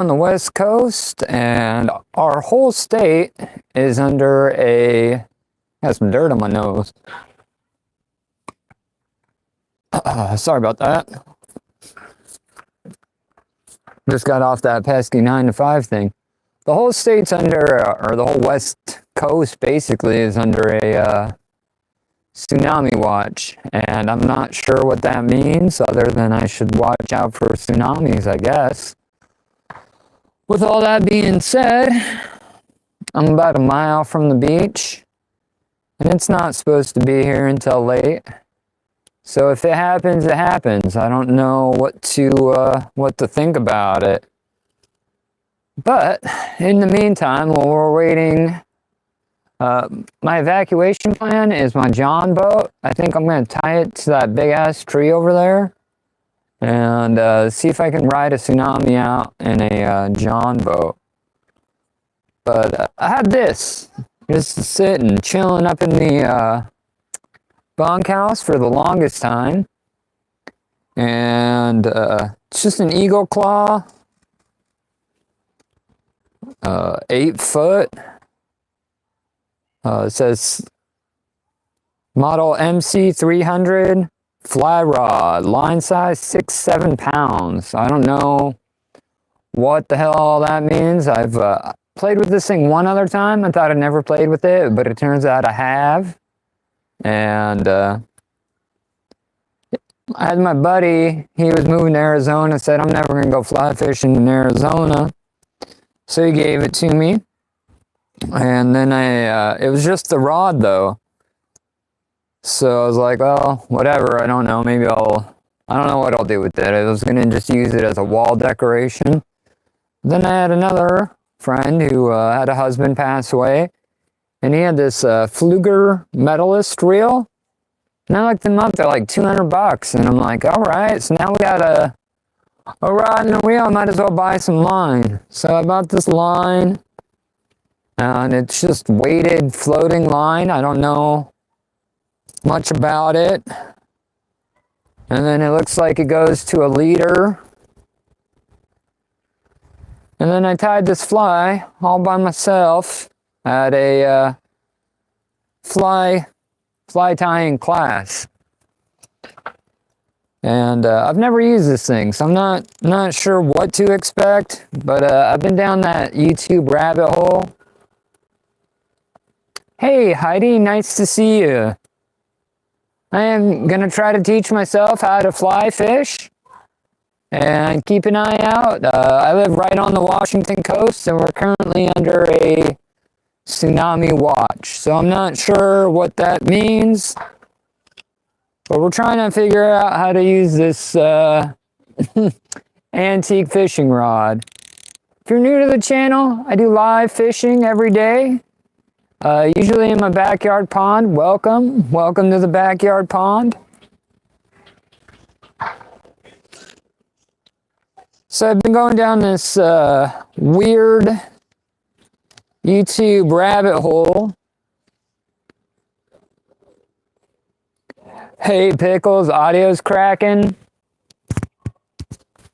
on the West Coast, and our whole state is under a... Got some dirt on my nose. Sorry about that. Just got off that pesky 9 to 5 thing. The whole state's under, or the whole West Coast basically is under a tsunami watch, and I'm not sure what that means other than I should watch out for tsunamis, I guess. With all that being said, I'm about a mile from the beach, and it's not supposed to be here until late. So if it happens, it happens. I don't know what to think about it. But in the meantime, while we're waiting, my evacuation plan is my John boat. I think I'm going to tie it to that big ass tree over there and see if I can ride a tsunami out in a John boat. But I had this, just sitting, chilling up in the bunkhouse for the longest time, and it's just an eagle claw, 8 foot. It says model MC300 fly rod, line size 6-7 pounds. I don't know what the hell all that means. I've played with this thing one other time. I thought I'd never played with it, but it turns out I have. And I had my buddy, he was moving to Arizona, said I'm never going to go fly fishing in Arizona. So he gave it to me. And then it was just the rod though. So I was like, well, whatever, I don't know, maybe I don't know what I'll do with it. I was going to just use it as a wall decoration. Then I had another friend who had a husband pass away, and he had this Fluger Medalist reel, and I looked them up, they're like $200, and I'm like, all right, so now we got a rod and a reel, I might as well buy some line. So I bought this line, and it's just weighted floating line. I don't know much about it. And then it looks like it goes to a leader. And then I tied this fly all by myself at a fly tying class. And I've never used this thing, so I'm not sure what to expect, but I've been down that YouTube rabbit hole. Hey Heidi, nice to see you. I am gonna try to teach myself how to fly fish and keep an eye out. I live right on the Washington coast, and we're currently under a tsunami watch. So I'm not sure what that means, but we're trying to figure out how to use this antique fishing rod. If you're new to the channel, I do live fishing every day. Usually in my backyard pond. Welcome to the backyard pond. So I've been going down this weird YouTube rabbit hole. Hey Pickles, audio's cracking.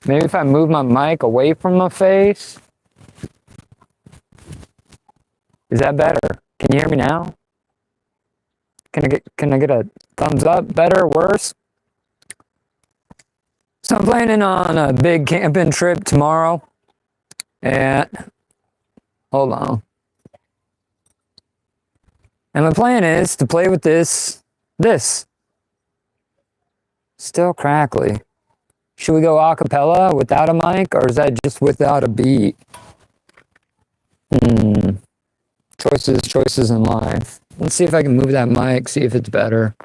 Maybe if I move my mic away from my face. Is that better? Can you hear me now? Can I get a thumbs up? Better? Worse? So I'm planning on a big camping trip tomorrow. And hold on. And my plan is to play with this. Still crackly. Should we go a cappella without a mic, or is that just without a beat? Choices in life. Let's see if I can move that mic, see if it's better.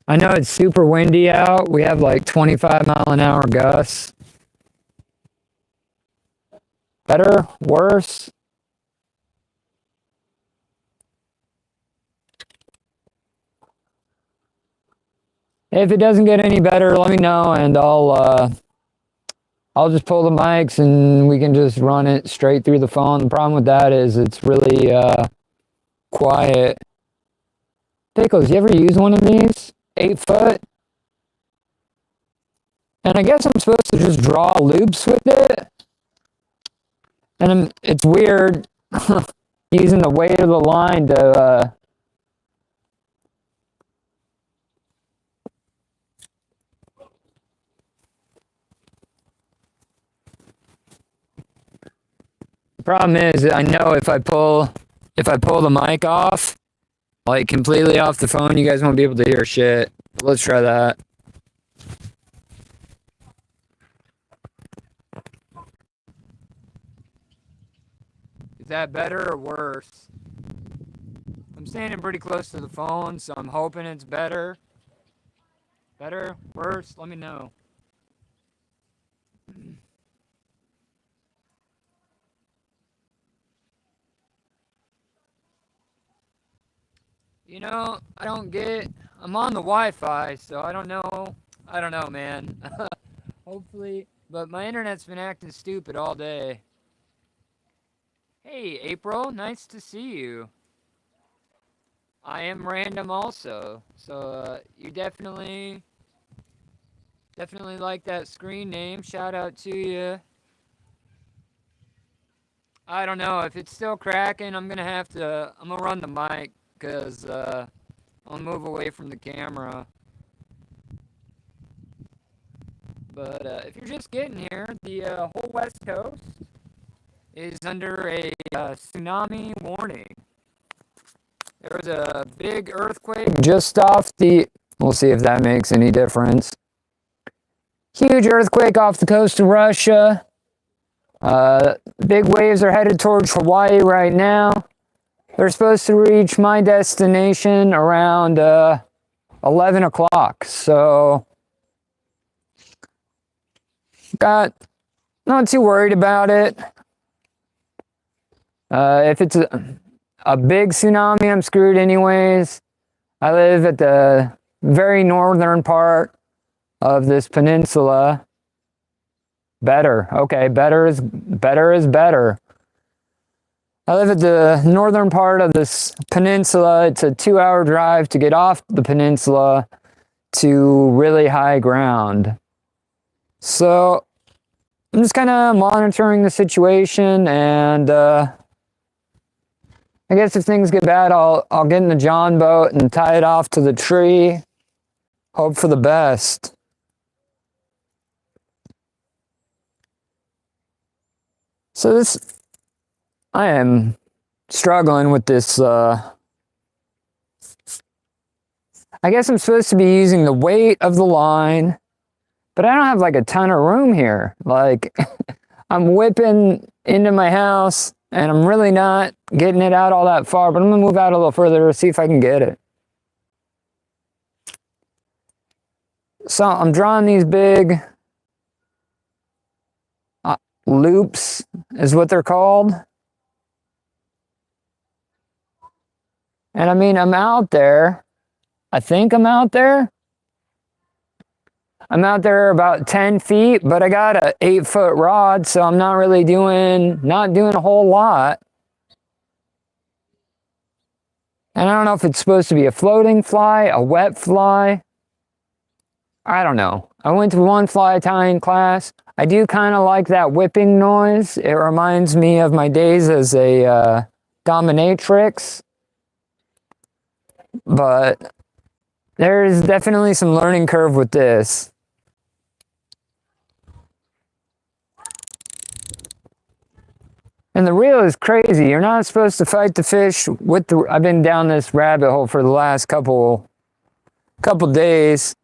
I know it's super windy out. We have like 25-mile-an-hour gusts. Better? Worse? If it doesn't get any better, let me know, and I'll just pull the mics and we can just run it straight through the phone. The problem with that is it's really quiet. Pickles, you ever use one of these? 8 foot? And I guess I'm supposed to just draw loops with it. And it's weird using the weight of the line to the problem is I know if I pull the mic off, like completely off the phone, you guys won't be able to hear shit. Let's try that. Is that better or worse? I'm standing pretty close to the phone, so I'm hoping it's better. Better? Worse? Let me know. You know, I'm on the Wi-Fi, so I don't know. I don't know, man. Hopefully, but my internet's been acting stupid all day. Hey, April, nice to see you. I am random also, so you definitely like that screen name. Shout out to you. I don't know if it's still cracking. I'm gonna run the mic because I'll move away from the camera. But if you're just getting here, the whole West Coast is under a tsunami warning. There was a big earthquake just off the. We'll see if that makes any difference. Huge earthquake off the coast of Russia. Big waves are headed towards Hawaii right now. They're supposed to reach my destination around 11 o'clock. So, not too worried about it. If it's a big tsunami, I'm screwed anyways. I live at the very northern part of this peninsula. Better. Okay, better is better. I live at the northern part of this peninsula. It's a 2-hour drive to get off the peninsula to really high ground. So I'm just kind of monitoring the situation, and I guess if things get bad, I'll get in the John boat and tie it off to the tree. Hope for the best. So I am struggling with this. I guess I'm supposed to be using the weight of the line, but I don't have like a ton of room here. Like I'm whipping into my house and I'm really not getting it out all that far, but I'm gonna move out a little further to see if I can get it. So I'm drawing these big loops is what they're called. And I mean, I'm out there. I think I'm out there. I'm out there about 10 feet, but I got a 8-foot rod, so I'm not really not doing a whole lot. And I don't know if it's supposed to be a floating fly, a wet fly. I don't know. I went to one fly tying class. I do kind of like that whipping noise. It reminds me of my days as a dominatrix. But there's definitely some learning curve with this. And the reel is crazy. You're not supposed to fight the fish with the. I've been down this rabbit hole for the last couple days.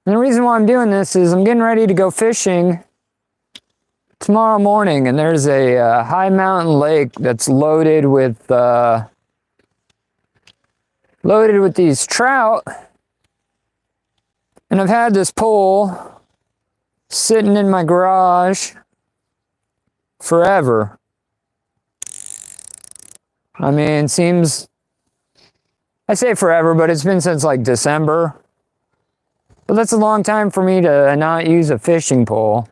And the reason why I'm doing this is I'm getting ready to go fishing tomorrow morning, and there's a high mountain lake that's loaded with these trout. And I've had this pole sitting in my garage forever. I mean, it seems, I say forever, but it's been since like December. But that's a long time for me to not use a fishing pole.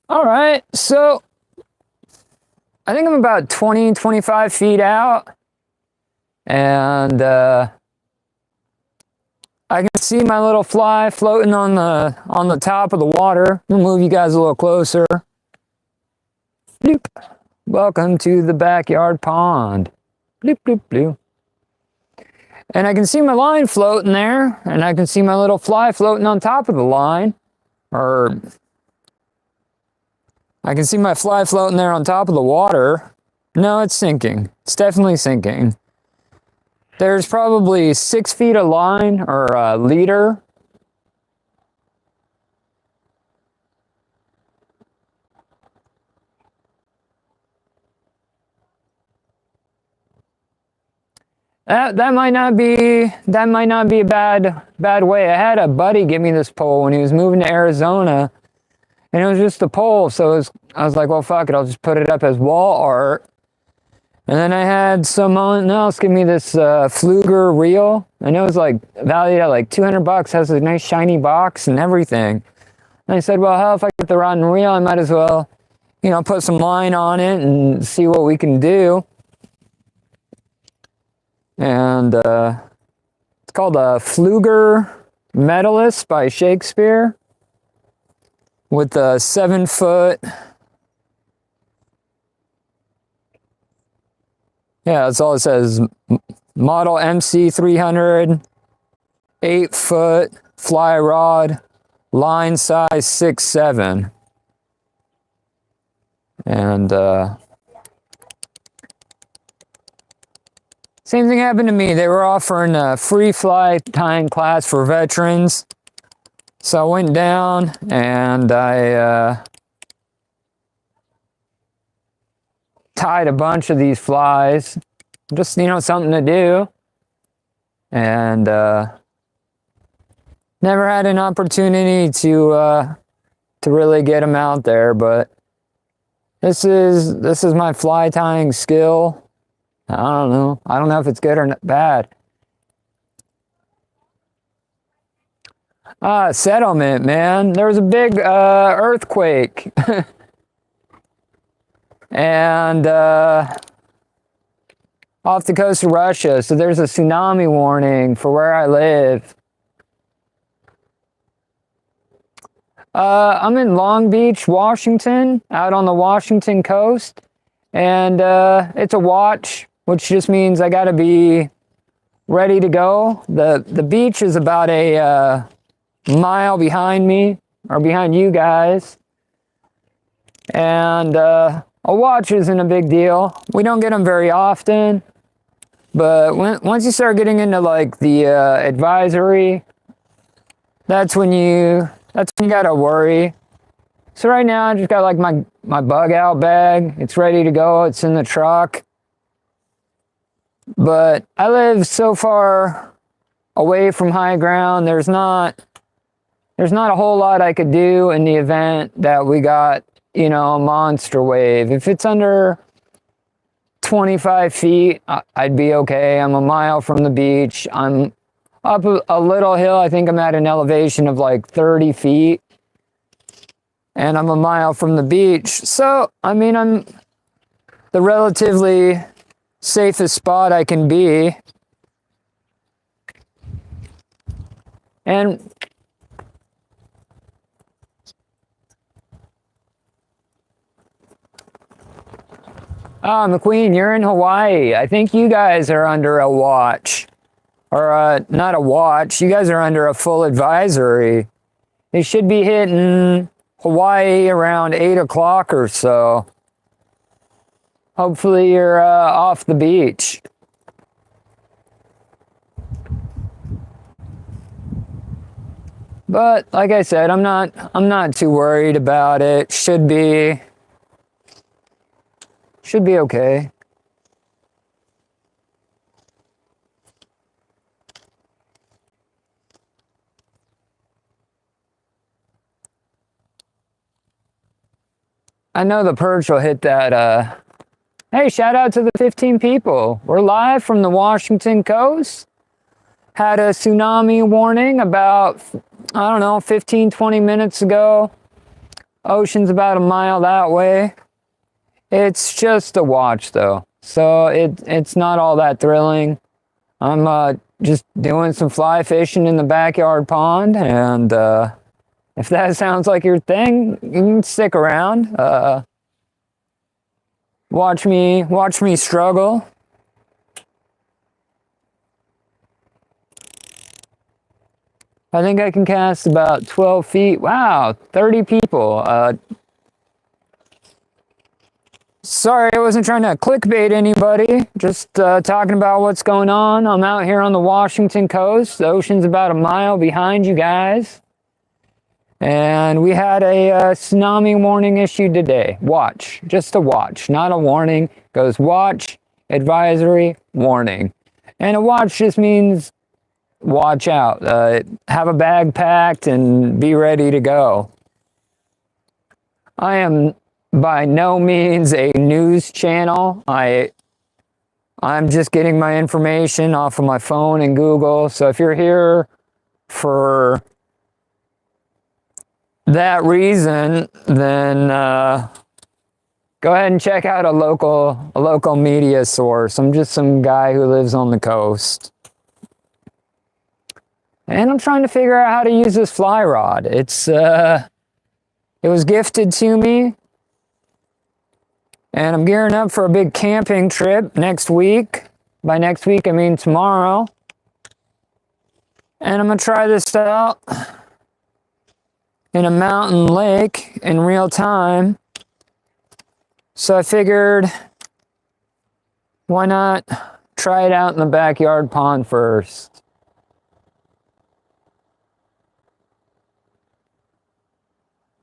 All right, so I think I'm about 20, 25 feet out. And I can see my little fly floating on the top of the water. I'll move you guys a little closer. Bloop. Welcome to the backyard pond. Bloop, bloop, bloop. And I can see my line floating there, and I can see my little fly floating on top of the line. Or I can see my fly floating there on top of the water. No, it's sinking. It's definitely sinking. There's probably 6 feet of line, or a leader. That might not be a bad way. I had a buddy give me this pole when he was moving to Arizona, and it was just a pole. So I was like, well, fuck it, I'll just put it up as wall art. And then I had someone else give me this Fluger reel. I know it's like valued at like $200. Has a nice shiny box and everything. And I said, well, hell, if I get the rod and reel, I might as well, put some line on it and see what we can do. And it's called a Fluger Medalist by Shakespeare with a 7-foot. Yeah, that's all it says. Model MC 300, 8-foot fly rod, line size 6'7". And same thing happened to me. They were offering a free fly tying class for veterans. So I went down and I tied a bunch of these flies. Just, something to do. And never had an opportunity to really get them out there, but this is my fly tying skill. I don't know. I don't know if it's good or bad. Settlement, man. There was a big earthquake. And off the coast of Russia. So there's a tsunami warning for where I live. I'm in Long Beach, Washington, out on the Washington coast. And it's a watch, which just means I gotta be ready to go. The beach is about a mile behind me, or behind you guys. And a watch isn't a big deal. We don't get them very often. But once you start getting into like the advisory, that's when you gotta worry. So right now I just got like my bug out bag. It's ready to go. It's in the truck. But I live so far away from high ground. There's not a whole lot I could do in the event that we got, a monster wave. If it's under 25 feet, I'd be okay. I'm a mile from the beach. I'm up a little hill. I think I'm at an elevation of like 30 feet. And I'm a mile from the beach. So, I'm the relatively safest spot I can be. And McQueen, you're in Hawaii. I think you guys are under a watch. Or not a watch. You guys are under a full advisory. They should be hitting Hawaii around 8 o'clock or so. Hopefully you're off the beach. But like I said, I'm not too worried about it. Should be okay. I know the perch will hit that. Hey, shout out to the 15 people. We're live from the Washington coast. Had a tsunami warning about, 15, 20 minutes ago. Ocean's about a mile that way. It's just a watch though, so it's not all that thrilling. I'm just doing some fly fishing in the backyard pond, and if that sounds like your thing, you can stick around. Watch me struggle. I think I can cast about 12 feet. Wow, 30 people. Sorry, I wasn't trying to clickbait anybody. Just talking about what's going on. I'm out here on the Washington coast. The ocean's about a mile behind you guys. And we had a tsunami warning issued today. Watch, just a watch, not a warning. Goes watch, advisory, warning. And a watch just means watch out. Have a bag packed and be ready to go. I am by no means a news channel. I'm just getting my information off of my phone and Google. So if you're here for that reason, then go ahead and check out a local media source. I'm just some guy who lives on the coast. And I'm trying to figure out how to use this fly rod. It was gifted to me. And I'm gearing up for a big camping trip next week. By next week, I mean tomorrow. And I'm gonna try this out in a mountain lake in real time. So I figured, why not try it out in the backyard pond first?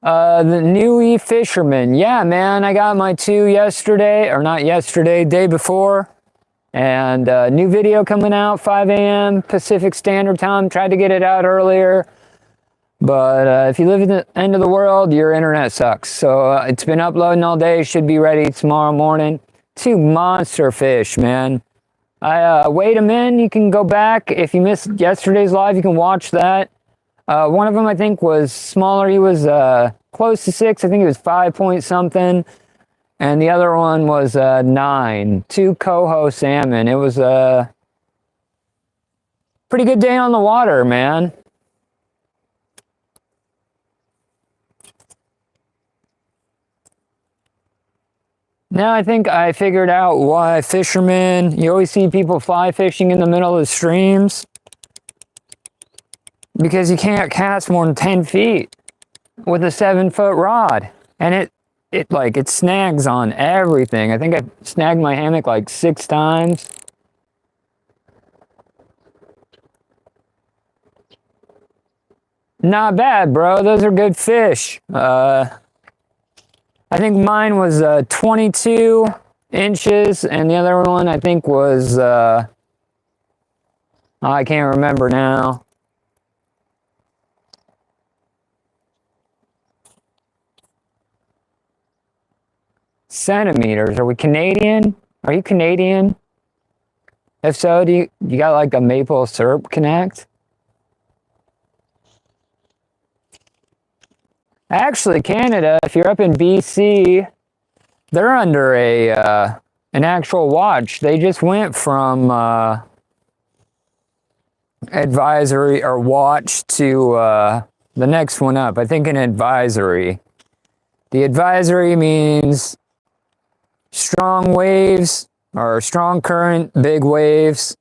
The Newy Fisherman. Yeah, man, I got my 2 yesterday, or not yesterday, day before. And new video coming out, 5 a.m. Pacific Standard Time. Tried to get it out earlier. But if you live at the end of the world, your internet sucks. So it's been uploading all day. Should be ready tomorrow morning. 2 monster fish, man. I weighed them in. You can go back. If you missed yesterday's live, you can watch that. One of them, I think, was smaller. He was close to 6. I think it was 5 point something. And the other one was 9. 2 coho salmon. It was a pretty good day on the water, man. Now I think I figured out why fishermen, you always see people fly fishing in the middle of the streams. Because you can't cast more than 10 feet with a 7-foot rod. And it snags on everything. I think I snagged my hammock like 6 times. Not bad, bro. Those are good fish. I think mine was 22 inches, and the other one I think was, I can't remember now. Centimeters. Are we Canadian? Are you Canadian? If so, do you got like a maple syrup connect? Actually, Canada, if you're up in BC, they're under an actual watch. They just went from advisory or watch to the next one up. I think an advisory. The advisory means strong waves or strong current, big waves.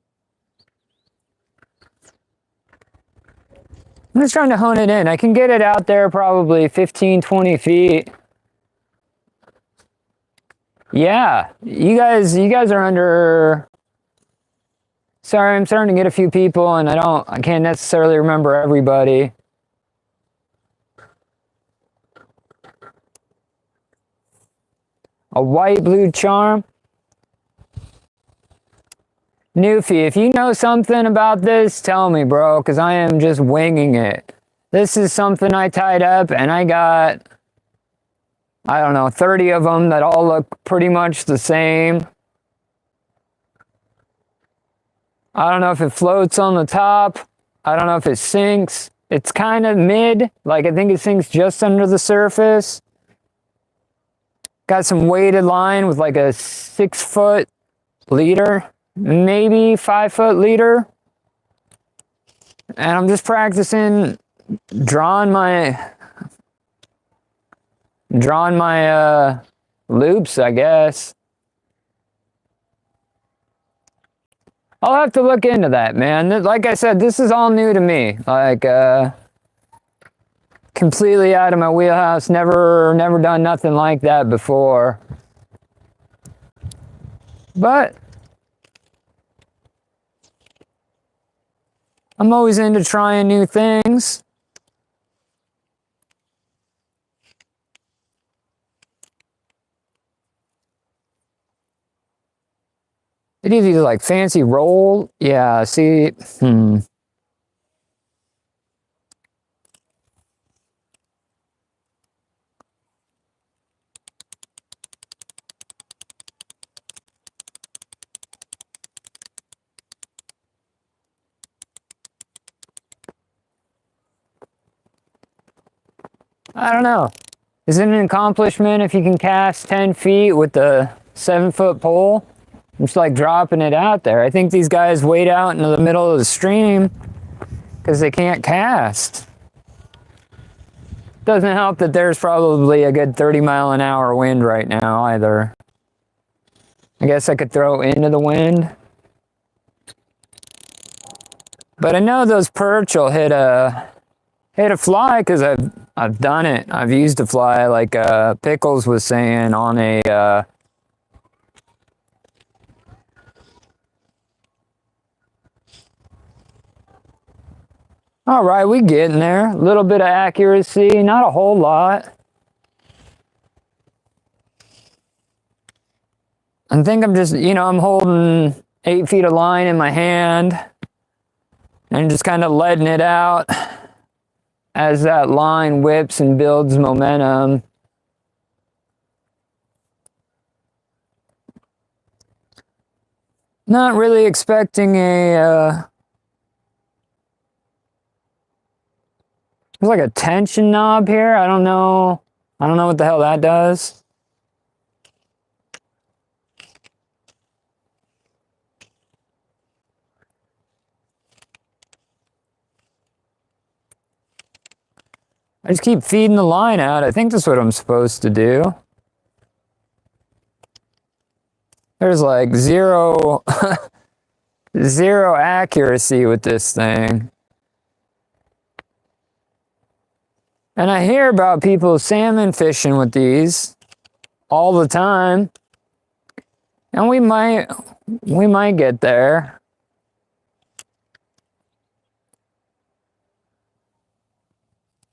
I'm just trying to hone it in. I can get it out there probably 15, 20 feet. Yeah, you guys are under. Sorry, I'm starting to get a few people and I can't necessarily remember everybody. A white blue charm. Newfie, if you know something about this, tell me, bro, because I am just winging it. This is something I tied up, and I got, I don't know, 30 of them that all look pretty much the same. I don't know if it floats on the top. I don't know if it sinks. It's kind of mid, like I think it sinks just under the surface. Got some weighted line with like a 6-foot leader, maybe 5-foot leader. And I'm just practicing drawing my loops, I guess. I'll have to look into that, man. Like I said, this is all new to me. Like, completely out of my wheelhouse. Never done nothing like that before. But I'm always into trying new things. It is either like fancy roll. Yeah, see, I don't know. Is it an accomplishment if you can cast 10 feet with the 7-foot pole? I'm just like dropping it out there. I think these guys wait out into the middle of the stream because they can't cast. Doesn't help that there's probably a good 30-mile-an-hour wind right now either. I guess I could throw into the wind. But I know those perch will hit a fly because I've done it. I've used a fly like Pickles was saying on a all right, we getting there. A little bit of accuracy, not a whole lot. I think I'm just, I'm holding 8 feet of line in my hand and just kind of letting it out as that line whips and builds momentum. Not really expecting there's like a tension knob here. I don't know what the hell that does. I just keep feeding the line out. I think that's what I'm supposed to do. There's like zero accuracy with this thing. And I hear about people salmon fishing with these all the time. And we might get there.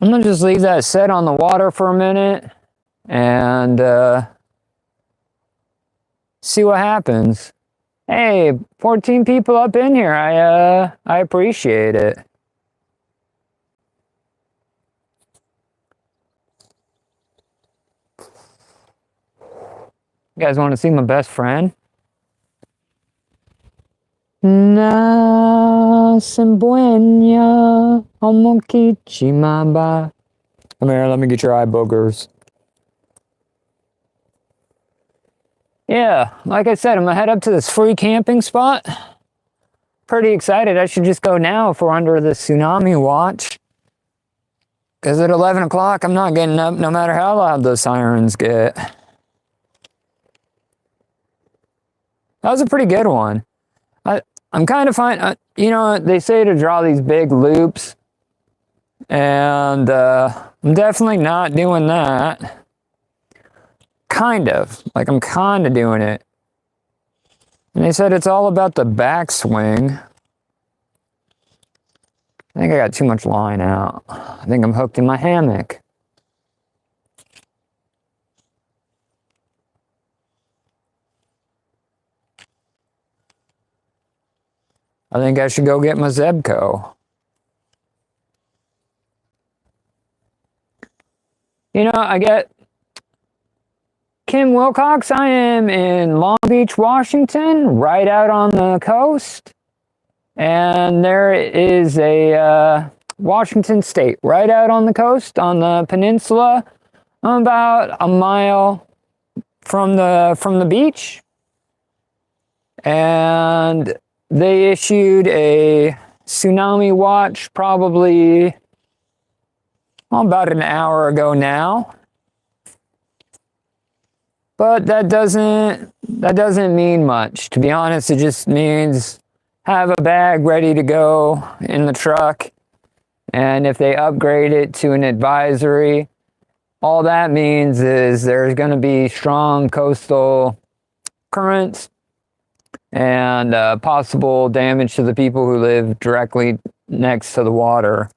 I'm gonna just leave that set on the water for a minute and see what happens. Hey, 14 people up in here. I appreciate it. You guys want to see my best friend? Nasembuenya omokichimaba. Come here, let me get your eye boogers. Yeah, like I said, I'm gonna head up to this free camping spot. Pretty excited. I should just go now if we're under the tsunami watch. Because at 11 o'clock, I'm not getting up no matter how loud those sirens get. That was a pretty good one. I'm kind of fine. They say to draw these big loops. And I'm definitely not doing that. Kind of. Like, I'm kind of doing it. And they said it's all about the backswing. I think I got too much line out. I think I'm hooked in my hammock. I think I should go get my Zebco. I get Kim Wilcox. I am in Long Beach, Washington, right out on the coast. And there is a Washington State right out on the coast, on the peninsula. I'm about a mile from the beach, and they issued a tsunami watch probably about an hour ago now. But that doesn't mean much. To be honest, it just means have a bag ready to go in the truck. And if they upgrade it to an advisory, all that means is there's going to be strong coastal currents and possible damage to the people who live directly next to the water.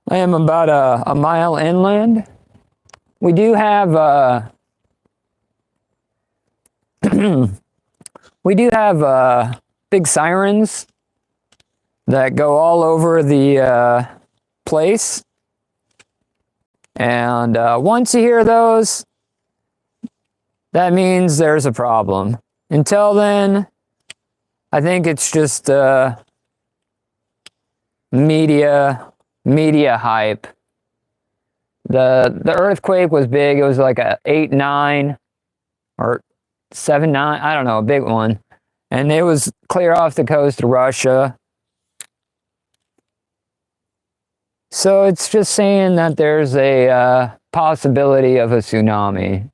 I am about a mile inland. We do have big sirens that go all over the place. And once you hear those, that means there's a problem. Until then, I think it's just media hype. The earthquake was big. It was like a 8.9 or 7.9, I don't know, a big one. And it was clear off the coast of Russia. So it's just saying that there's a possibility of a tsunami.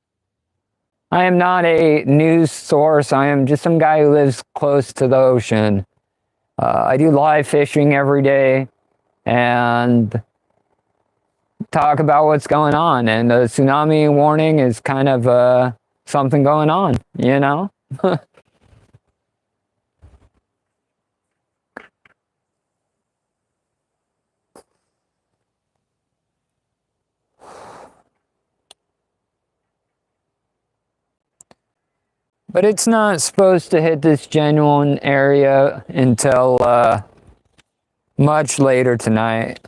I am not a news source. I am just some guy who lives close to the ocean. I do live fishing every day and talk about what's going on. And the tsunami warning is kind of something going on, you know? But it's not supposed to hit this genuine area until much later tonight.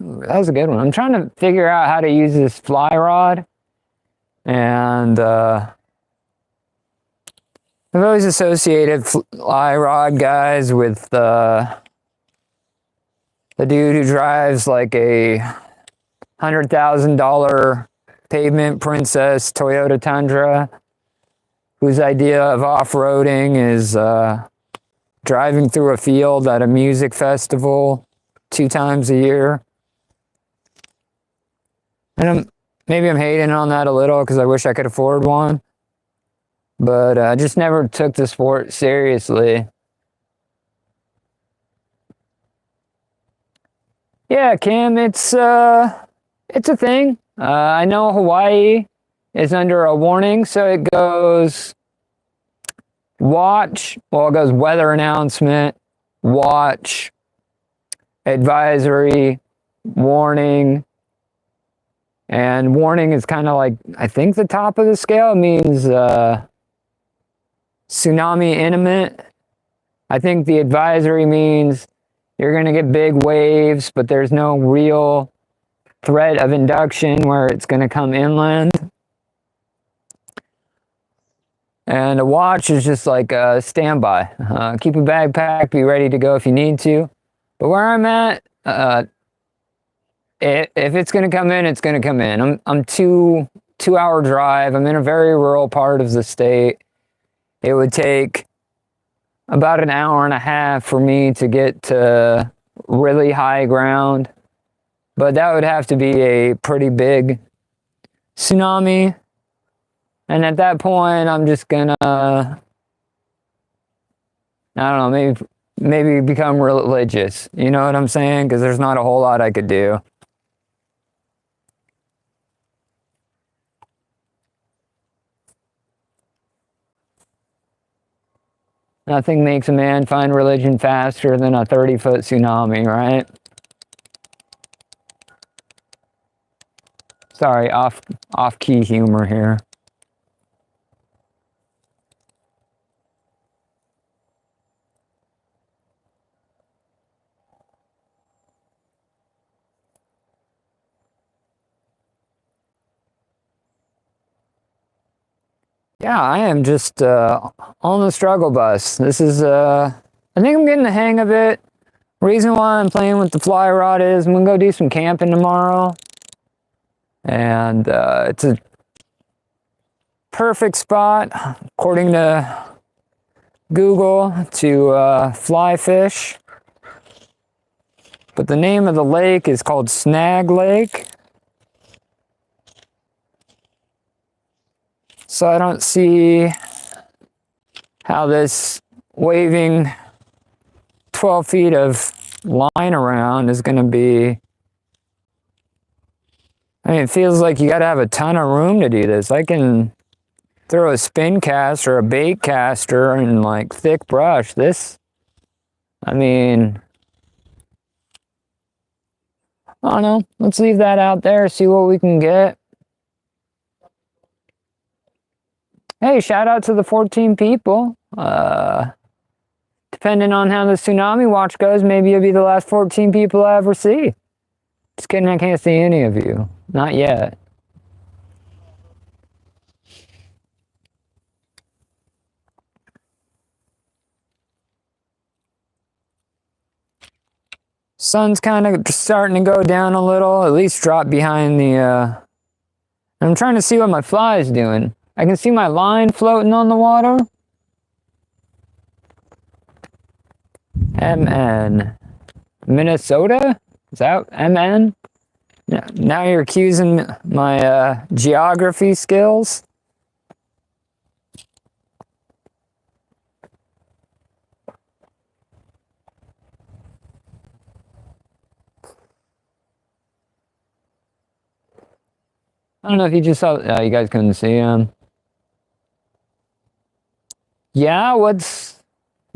Ooh, that was a good one. I'm trying to figure out how to use this fly rod. And I've always associated fly rod guys with the dude who drives like a $100,000 pavement princess Toyota Tundra, whose idea of off-roading is driving through a field at a music festival 2 times a year. And maybe I'm hating on that a little because I wish I could afford one. But I just never took the sport seriously. Yeah, Kim, it's a thing. I know Hawaii is under a warning, so it goes watch, well, it goes weather announcement, watch, advisory, warning, and warning is kind of like, I think the top of the scale. It means tsunami imminent. I think the advisory means you're going to get big waves, but there's no real threat of induction where it's going to come inland. And a watch is just like a standby. Keep a bag packed, be ready to go if you need to. But where I'm at, if it's going to come in, it's going to come in. I'm 2-hour drive. I'm in a very rural part of the state. It would take about an hour and a half for me to get to really high ground. But that would have to be a pretty big tsunami. And at that point, I'm just gonna, I don't know, maybe become religious. You know what I'm saying? Because there's not a whole lot I could do. Nothing makes a man find religion faster than a 30-foot tsunami, right? Sorry, off-key humor here. Yeah, I am just on the struggle bus. This is, I think I'm getting the hang of it. Reason why I'm playing with the fly rod is I'm gonna go do some camping tomorrow. And it's a perfect spot, according to Google, to fly fish. But the name of the lake is called Snag Lake. So I don't see how this waving 12 feet of line around is going to be. I mean, it feels like you got to have a ton of room to do this. I can throw a spin cast or a bait caster in like thick brush. This, I mean, I don't know. Let's leave that out there, see what we can get. Hey, shout out to the 14 people. Depending on how the Tsunami Watch goes, maybe you'll be the last 14 people I ever see. Just kidding, I can't see any of you. Not yet. Sun's kind of starting to go down a little, at least drop behind the... I'm trying to see what my fly is doing. I can see my line floating on the water. MN. Minnesota? Is that MN? Yeah, now you're accusing my geography skills. I don't know if you just saw, you guys couldn't see him. Yeah, what's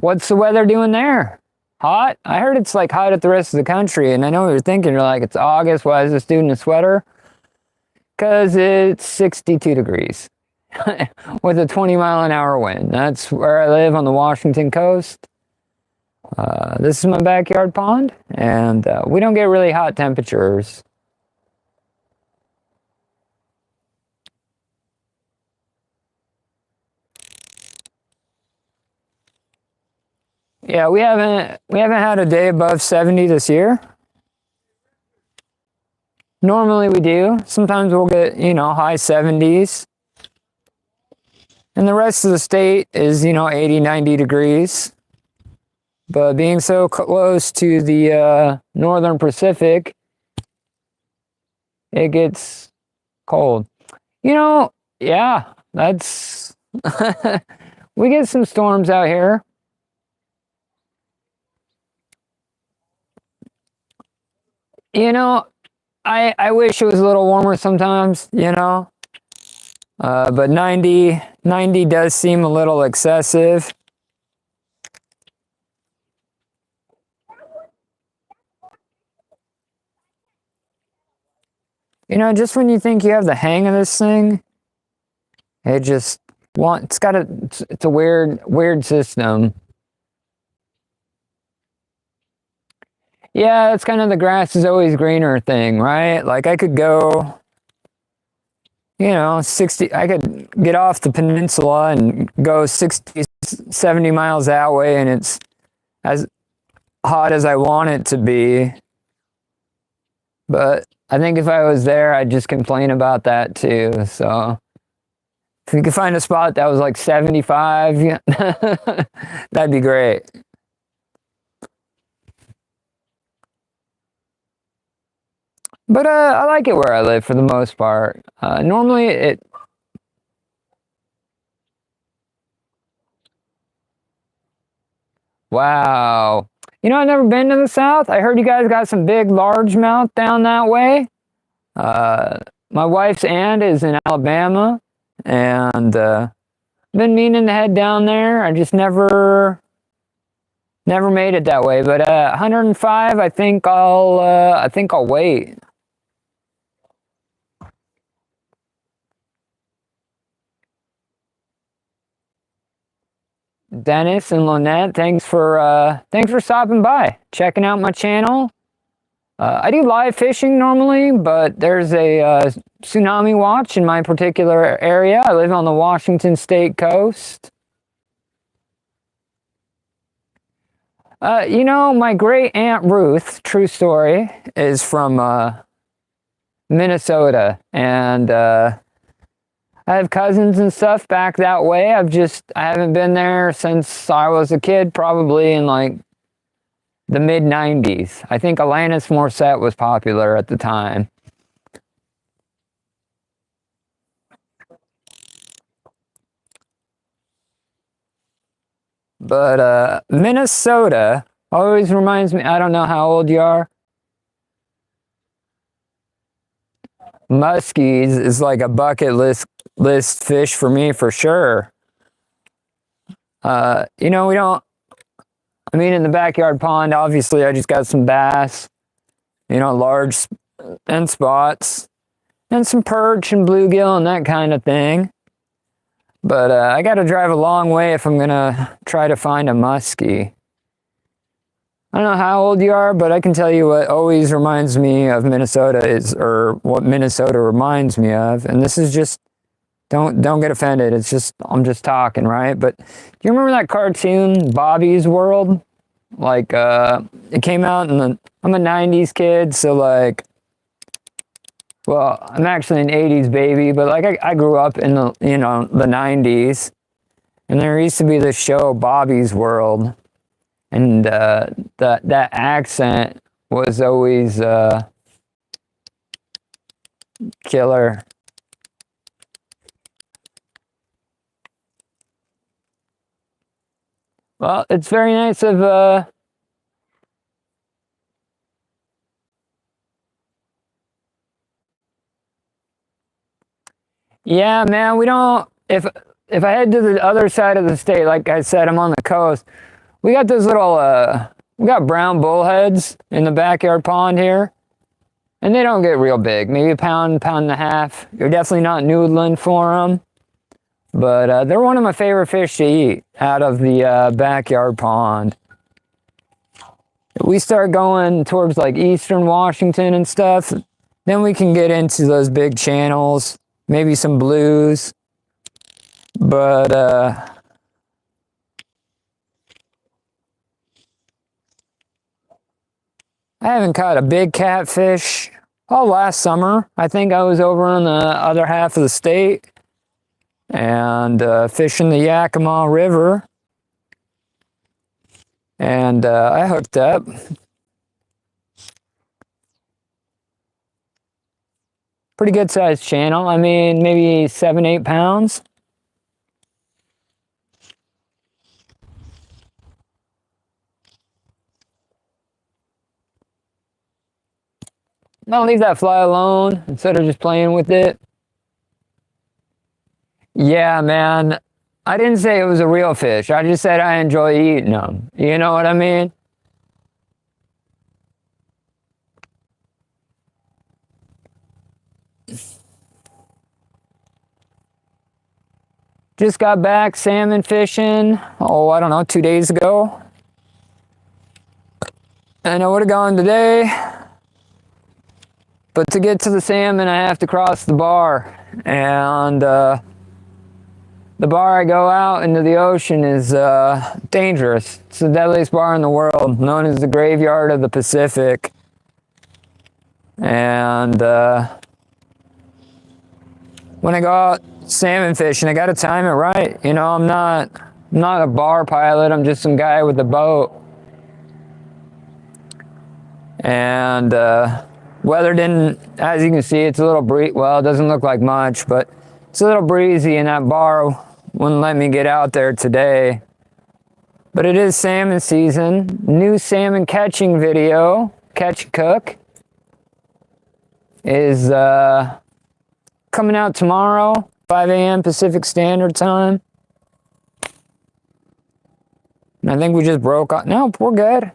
the weather doing there? Hot? I heard it's like hot at the rest of the country, and I know what you're thinking. You're like, it's August, why is this dude in a sweater? Because it's 62 degrees with a 20-mile-an-hour wind. That's where I live on the Washington coast. This is my backyard pond, and we don't get really hot temperatures. Yeah, we haven't had a day above 70 this year. Normally we do. Sometimes we'll get, high 70s. And the rest of the state is, 80, 90 degrees. But being so close to the northern Pacific, it gets cold. Yeah, that's... we get some storms out here. I wish it was a little warmer sometimes, but 90 does seem a little excessive. Just when you think you have the hang of this thing, it's a weird system. Yeah, it's kind of the grass is always greener thing, right? Like I could go, 60, I could get off the peninsula and go 60, 70 miles that way, and it's as hot as I want it to be. But I think if I was there, I'd just complain about that too. So if you could find a spot that was like 75, yeah, that'd be great. But I like it where I live for the most part. Normally it... Wow. I've never been to the South. I heard you guys got some big largemouth down that way. My wife's aunt is in Alabama, and been meaning to head down there. I just never made it that way. But 105, I think I'll wait. Dennis and Lynette, thanks for stopping by, checking out my channel. I do live fishing normally, but there's a tsunami watch in my particular area. I live on the Washington state coast. You know, my great aunt Ruth, true story, is from Minnesota, and I have cousins and stuff back that way. I haven't been there since I was a kid, probably in like the mid 90s. I think Alanis Morissette was popular at the time. But Minnesota always reminds me, I don't know how old you are. Muskies is like a bucket list fish for me for sure. You know, we don't, I mean, in the backyard pond, obviously I just got some bass, you know, large and spots, and some perch and bluegill and that kind of thing. But I got to drive a long way if I'm going to try to find a muskie. I don't know how old you are, but I can tell you what always reminds me of Minnesota is, or what Minnesota reminds me of. And this is just, don't get offended. It's just, I'm just talking, right? But do you remember that cartoon, Bobby's World? Like, it came out I'm a 90s kid, so like, well, I'm actually an 80s baby, but like I grew up in the, you know, the 90s. And there used to be this show, Bobby's World. And that accent was always killer. Well, it's very nice of yeah, man, we don't, if I head to the other side of the state, like I said, I'm on the coast. We got this little we got brown bullheads in the backyard pond here. And they don't get real big, maybe a pound, pound and a half. You're definitely not noodling for them. But they're one of my favorite fish to eat out of the backyard pond. If we start going towards like eastern Washington and stuff, then we can get into those big channels, maybe some blues. But I haven't caught a big catfish. Oh, last summer, I think I was over on the other half of the state and fishing the Yakima River. And I hooked up. Pretty good sized channel. I mean, maybe 7, 8 pounds. I'll leave that fly alone instead of just playing with it. Yeah, man. I didn't say it was a real fish. I just said I enjoy eating them. You know what I mean? Just got back salmon fishing, oh, I don't know, 2 days ago. And I would have gone today. But to get to the salmon, I have to cross the bar. And the bar I go out into the ocean is dangerous. It's the deadliest bar in the world, known as the Graveyard of the Pacific. And when I go out salmon fishing, I gotta time it right. You know, I'm not a bar pilot, I'm just some guy with a boat. And weather didn't, as you can see, it's a little well, it doesn't look like much, but it's a little breezy, and that bar wouldn't let me get out there today. But it is salmon season. New salmon catching video, Catch and Cook, is coming out tomorrow, 5 a.m. Pacific Standard Time. And I think we just broke up. No, we're good.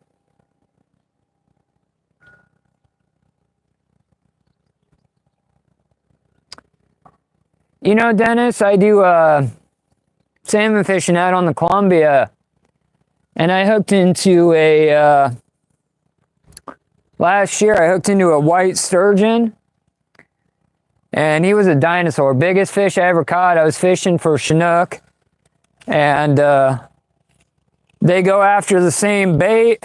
You know, Dennis, I do salmon fishing out on the Columbia, and I hooked into a, last year I hooked into a white sturgeon, and he was a dinosaur. Biggest fish I ever caught. I was fishing for Chinook, and they go after the same bait,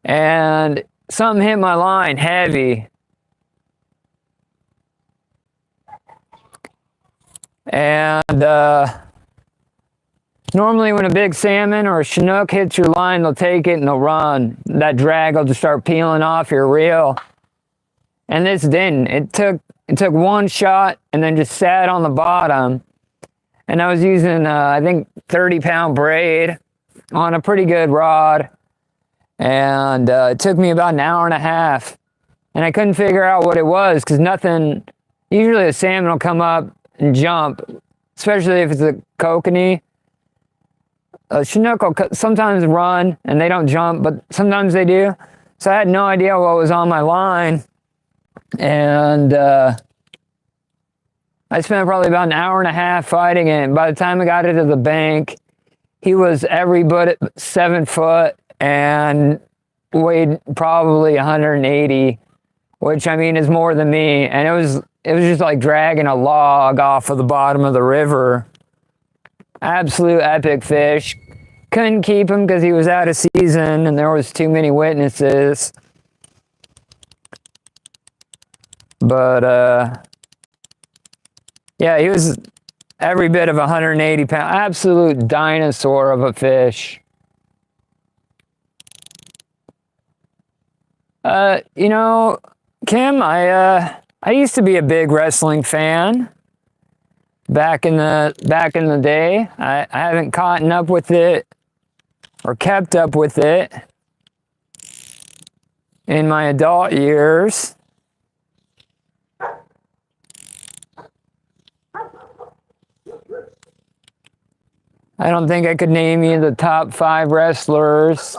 and something hit my line heavy. And normally when a big salmon or a Chinook hits your line, they'll take it and they'll run. That drag will just start peeling off your reel. And this didn't. It took one shot and then just sat on the bottom. And I was using, I think, 30-pound braid on a pretty good rod. And it took me about an hour and a half. And I couldn't figure out what it was because nothing, usually a salmon will come up and jump, especially if it's a kokanee. A Chinook will sometimes run and they don't jump, but sometimes they do. So I had no idea what was on my line. And I spent probably about an hour and a half fighting it. And by the time I got it to the bank, he was every bit 7 foot and weighed probably 180, which I mean is more than me. And it was just like dragging a log off of the bottom of the river. Absolute epic fish. Couldn't keep him because he was out of season and there was too many witnesses. But yeah, he was every bit of 180 pounds. Absolute dinosaur of a fish. You know, Kim, I used to be a big wrestling fan back in the day. I haven't caught up with it or kept up with it in my adult years. I don't think I could name you the top 5 wrestlers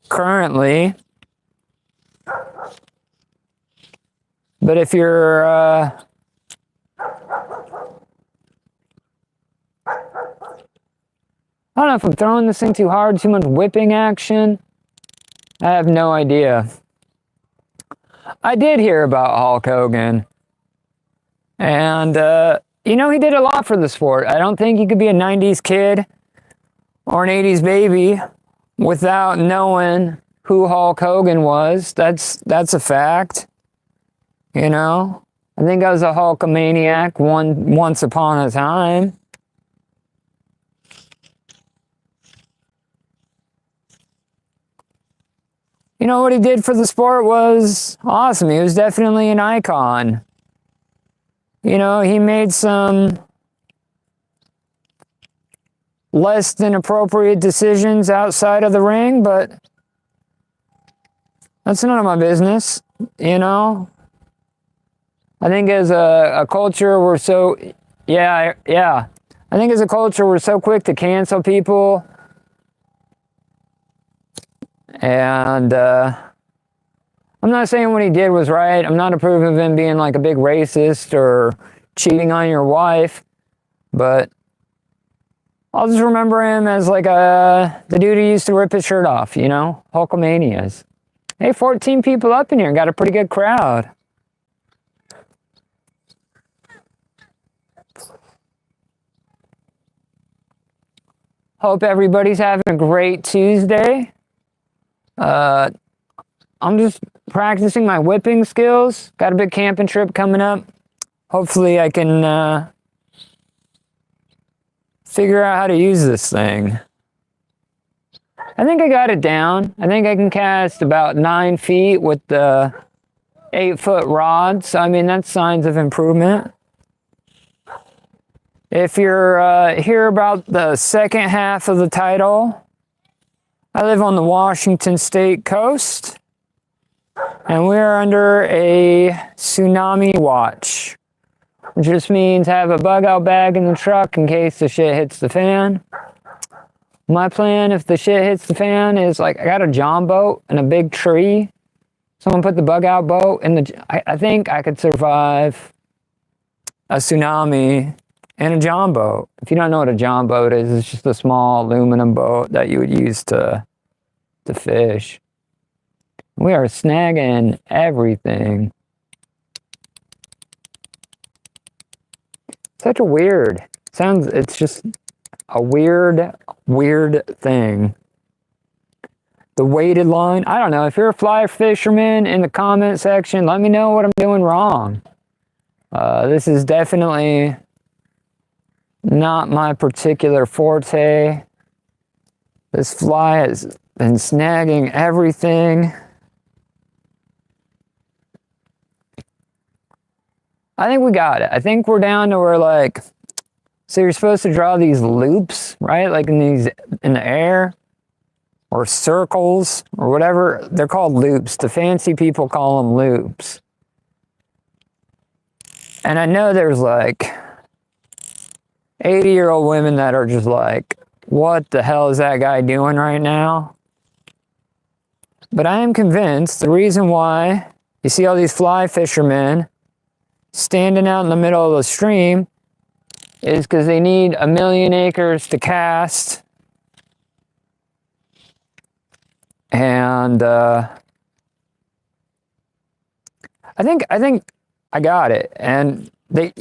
currently. But if you're I don't know if I'm throwing this thing too hard, too much whipping action. I have no idea. I did hear about Hulk Hogan. And, you know, he did a lot for the sport. I don't think you could be a 90s kid or an 80s baby without knowing who Hulk Hogan was. That's a fact. You know? I think I was a Hulkamaniac once upon a time. You know, what he did for the sport was awesome. He was definitely an icon. You know, he made some less than appropriate decisions outside of the ring, but that's none of my business, you know? I think as a culture, we're so, yeah. I think as a culture, we're so quick to cancel people. And I'm not saying what he did was right. I'm not approving of him being like a big racist or cheating on your wife. But I'll just remember him as like the dude who used to rip his shirt off, you know? Hulkamanias. Hey, 14 people up in here. Got a pretty good crowd. Hope everybody's having a great Tuesday. I'm just practicing my whipping skills. Got a big camping trip coming up. Hopefully I can figure out how to use this thing. I think I got it down. I think I can cast about 9 feet with the 8-foot rod. So, I mean, that's signs of improvement. If you're here about the second half of the title, I live on the Washington State coast, and we're under a tsunami watch, which just means have a bug out bag in the truck in case the shit hits the fan. My plan, if the shit hits the fan, is like I got a john boat and a big tree. Someone put the bug out boat in the. I think I could survive a tsunami in a john boat. If you don't know what a john boat is, it's just a small aluminum boat that you would use to fish. We are snagging everything. Such a weird sounds. It's just a weird thing. The weighted line. I don't know. If you're a fly fisherman, in the comment section, let me know what I'm doing wrong. This is definitely not my particular forte. This fly has been snagging everything. I think we got it. I think we're down to where, like, so you're supposed to draw these loops, right? Like in the air, or circles, or whatever. They're called loops. The fancy people call them loops. And I know there's like 80-year-old women that are just like, what the hell is that guy doing right now? But I am convinced the reason why you see all these fly fishermen standing out in the middle of the stream is because they need 1 million acres to cast. And I think I got it. And they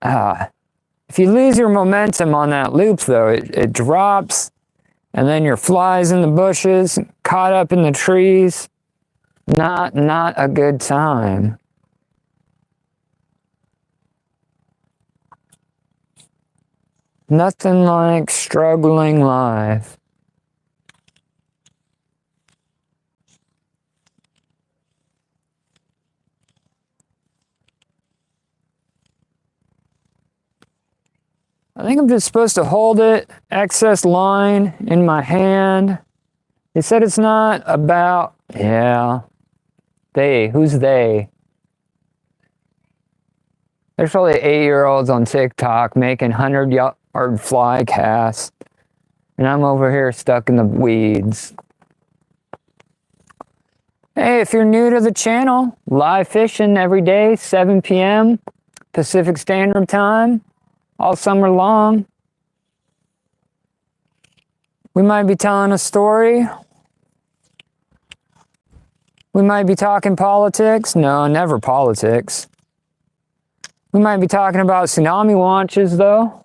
if you lose your momentum on that loop, though, it drops, and then your fly's in the bushes, caught up in the trees. Not a good time. Nothing like struggling life. I think I'm just supposed to hold it, excess line in my hand. They said it's not about, yeah, they, who's they? There's probably 8-year-olds on TikTok making 100-yard fly casts, and I'm over here stuck in the weeds. Hey, if you're new to the channel, live fishing every day, 7 p.m. Pacific Standard Time, all summer long. We might be telling a story. We might be talking politics. No, never politics. We might be talking about tsunami launches, though.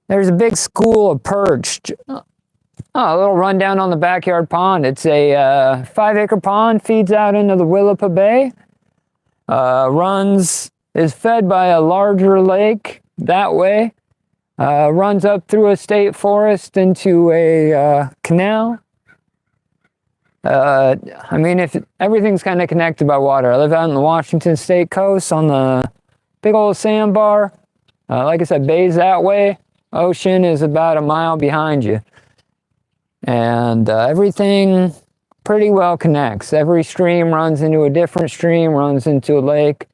There's a big school of perch. Oh, a little rundown on the backyard pond. It's a 5-acre pond, feeds out into the Willapa Bay. Is fed by a larger lake that way. Runs up through a state forest into a canal. I mean, if everything's kind of connected by water. I live out on the Washington State coast on the big old sandbar. Like I said, bay's that way. Ocean is about a mile behind you. And everything pretty well connects. Every stream runs into a different stream, runs into a lake,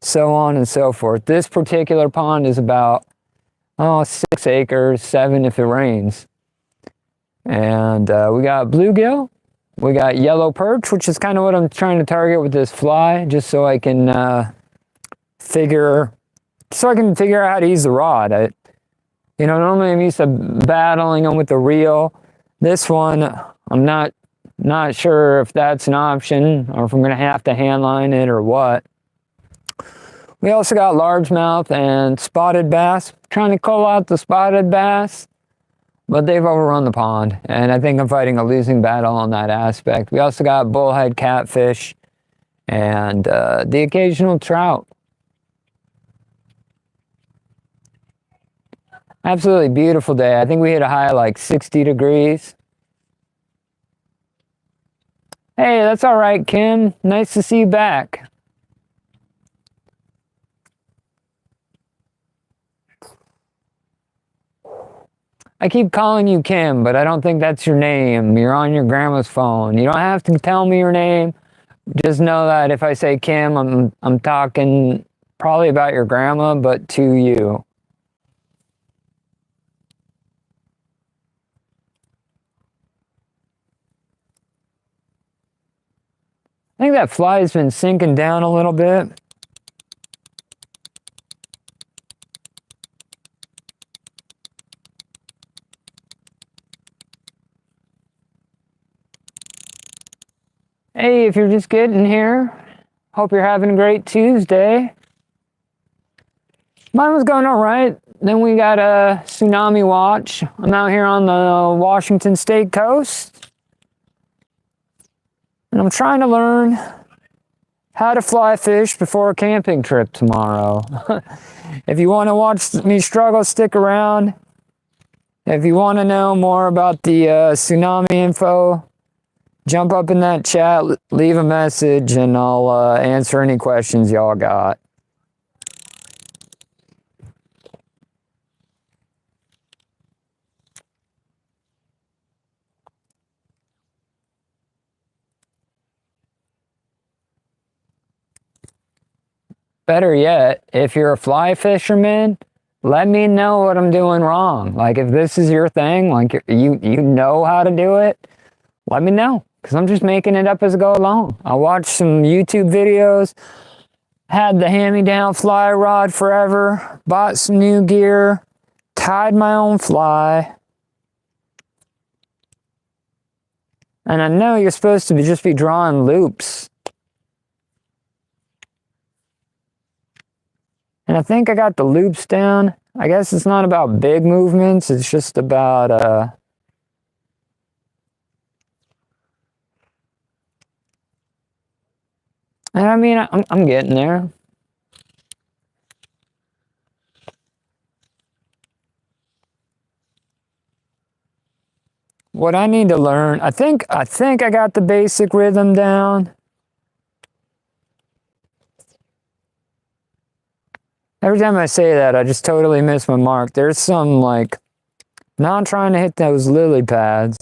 so on and so forth. This particular pond is about 6 acres, 7 if it rains. And we got bluegill, we got yellow perch, which is kind of what I'm trying to target with this fly, just so I can figure out how to use the rod. Normally I'm used to battling them with the reel. This one, I'm not sure if that's an option or if I'm going to have to hand line it or what. We also got largemouth and spotted bass. Trying to call out the spotted bass, but they've overrun the pond, and I think I'm fighting a losing battle on that aspect. We also got bullhead catfish and the occasional trout. Absolutely beautiful day. I think we hit a high of like 60 degrees. Hey, that's all right, Kim. Nice to see you back. I keep calling you Kim, but I don't think that's your name. You're on your grandma's phone. You don't have to tell me your name. Just know that if I say Kim, I'm talking probably about your grandma, but to you. I think that fly's been sinking down a little bit. Hey, if you're just getting here, hope you're having a great Tuesday. Mine was going all right. Then we got a tsunami watch. I'm out here on the Washington State coast. And I'm trying to learn how to fly fish before a camping trip tomorrow. If you want to watch me struggle, stick around. If you want to know more about the tsunami info, jump up in that chat, leave a message, and I'll answer any questions y'all got. Better yet, if you're a fly fisherman, let me know what I'm doing wrong. Like, if this is your thing, like you know how to do it, let me know. Because I'm just making it up as I go along. I watched some YouTube videos, had the hand-me-down fly rod forever, bought some new gear, tied my own fly. And I know you're supposed to just be drawing loops. And I think I got the loops down. I guess it's not about big movements, it's just about and I mean, I'm getting there. What I need to learn, I think I got the basic rhythm down. Every time I say that, I just totally miss my mark. There's some, like, now I'm trying to hit those lily pads.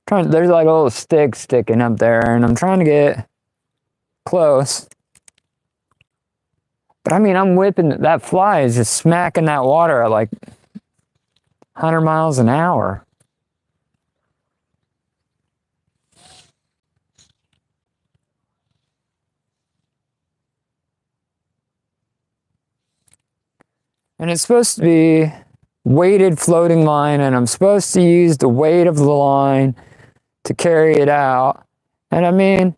There's like a little stick sticking up there, and I'm trying to get close. But I mean, I'm whipping, that fly is just smacking that water at like 100 miles an hour. And it's supposed to be weighted floating line, and I'm supposed to use the weight of the line to carry it out. And I mean,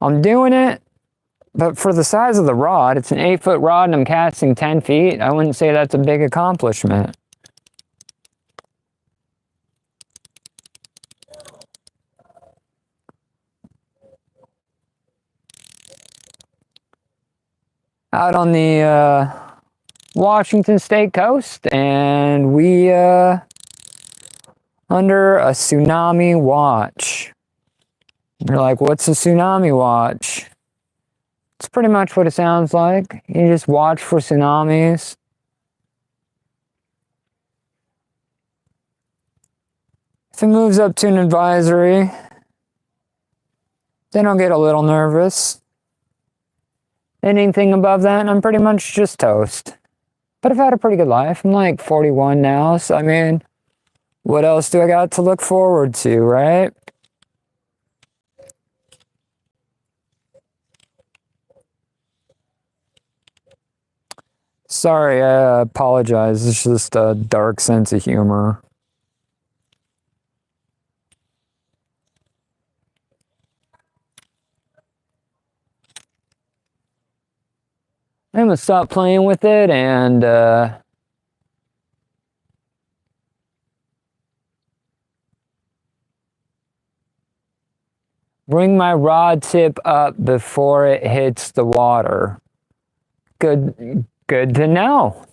I'm doing it, but for the size of the rod, it's an 8-foot rod and I'm casting 10 feet. I wouldn't say that's a big accomplishment. Out on the Washington State coast, and we under a tsunami watch. You're like, what's a tsunami watch? It's pretty much what it sounds like. You just watch for tsunamis. If it moves up to an advisory, then I'll get a little nervous. Anything above that, I'm pretty much just toast. But I've had a pretty good life. I'm like 41 now, so I mean, what else do I got to look forward to, right? Sorry, I apologize. It's just a dark sense of humor. I'm gonna stop playing with it and bring my rod tip up before it hits the water. Good to know.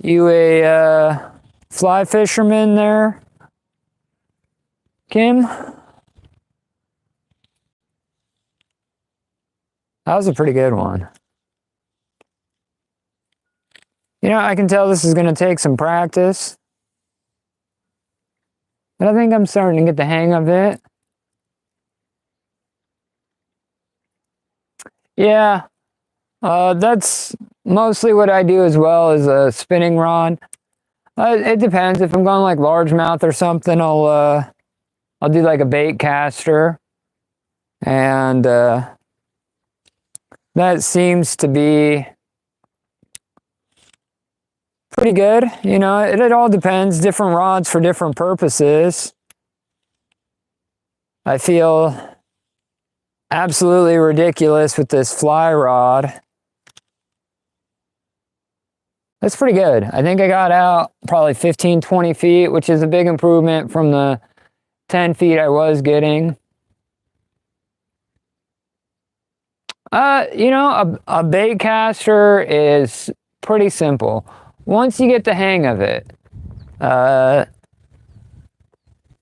You a fly fisherman there, Kim? That was a pretty good one. You know, I can tell this is going to take some practice. But I think I'm starting to get the hang of it. Yeah, that's mostly what I do as well as a spinning rod. It depends. If I'm going like largemouth or something, I'll do like a bait caster, and that seems to be pretty good. You know, it all depends. Different rods for different purposes. I feel absolutely ridiculous with this fly rod. That's pretty good. I think I got out probably 15, 20 feet, which is a big improvement from the 10 feet I was getting. You know, a bait caster is pretty simple. Once you get the hang of it,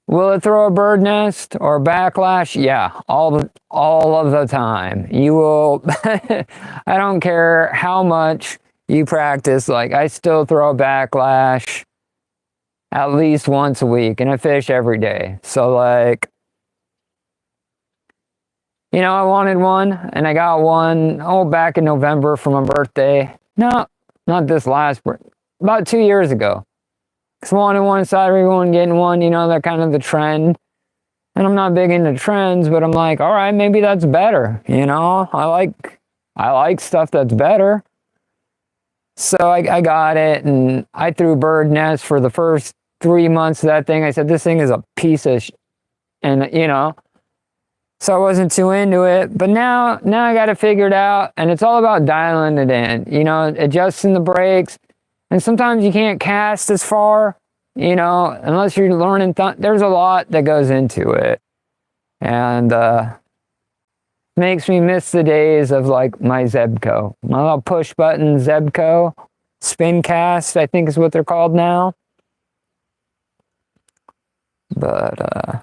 will it throw a bird nest or a backlash? Yeah, all of the time. You will, I don't care how much you practice, like I still throw a backlash at least once a week, and I fish every day. So like, you know, I wanted one, and I got one, back in November for my birthday. No, not this last, about 2 years ago. Because I wanted one, saw everyone getting one, you know, that kind of the trend. And I'm not big into trends, but I'm like, all right, maybe that's better, you know? I like stuff that's better. So I got it, and I threw bird nests for the first 3 months of that thing. I said, this thing is a piece of and you know, so I wasn't too into it. But now I got it figured out, and it's all about dialing it in, you know, adjusting the brakes. And sometimes you can't cast as far, you know, unless you're learning. There's a lot that goes into it, and makes me miss the days of like my Zebco, my little push button Zebco spin cast, I think is what they're called now. But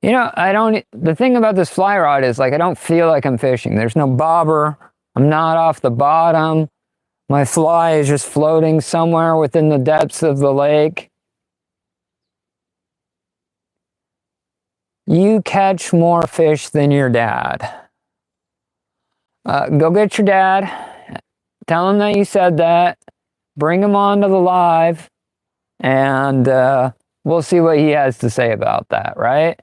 you know, the thing about this fly rod is like I don't feel like I'm fishing. There's no bobber. I'm not off the bottom. My fly is just floating somewhere within the depths of the lake. You catch more fish than your dad. Go get your dad. Tell him that you said that. Bring him onto the live, and we'll see what he has to say about that, right?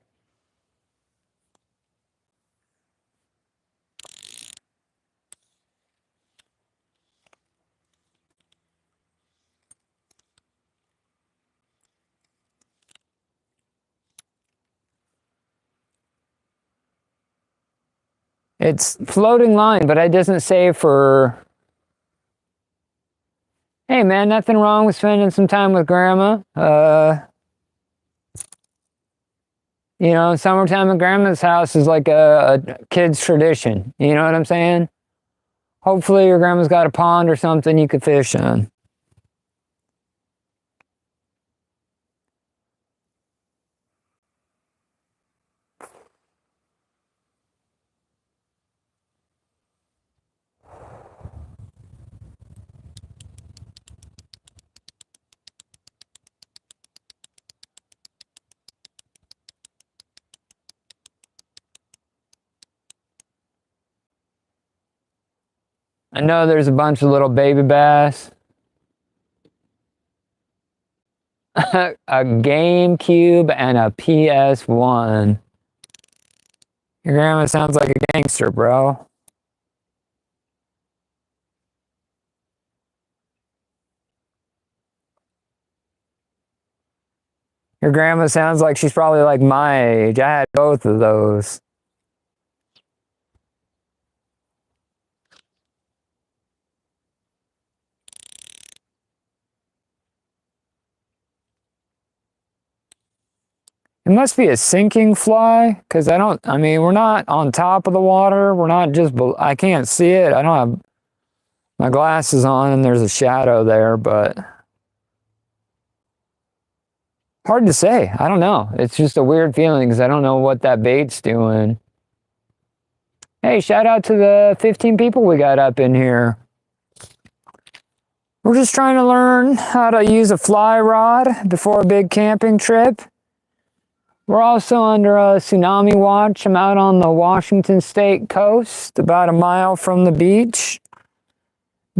It's floating line, but it doesn't say for... Hey man, nothing wrong with spending some time with grandma. You know, summertime at grandma's house is like a kid's tradition. You know what I'm saying? Hopefully your grandma's got a pond or something you could fish in. I know there's a bunch of little baby bass. A GameCube and a PS1. Your grandma sounds like a gangster, bro. Your grandma sounds like she's probably like my age. I had both of those. It must be a sinking fly, because I mean, we're not on top of the water. We're not just, I can't see it. I don't have my glasses on, and there's a shadow there, but hard to say. I don't know. It's just a weird feeling, because I don't know what that bait's doing. Hey, shout out to the 15 people we got up in here. We're just trying to learn how to use a fly rod before a big camping trip. We're also under a tsunami watch. I'm out on the Washington State coast, about a mile from the beach.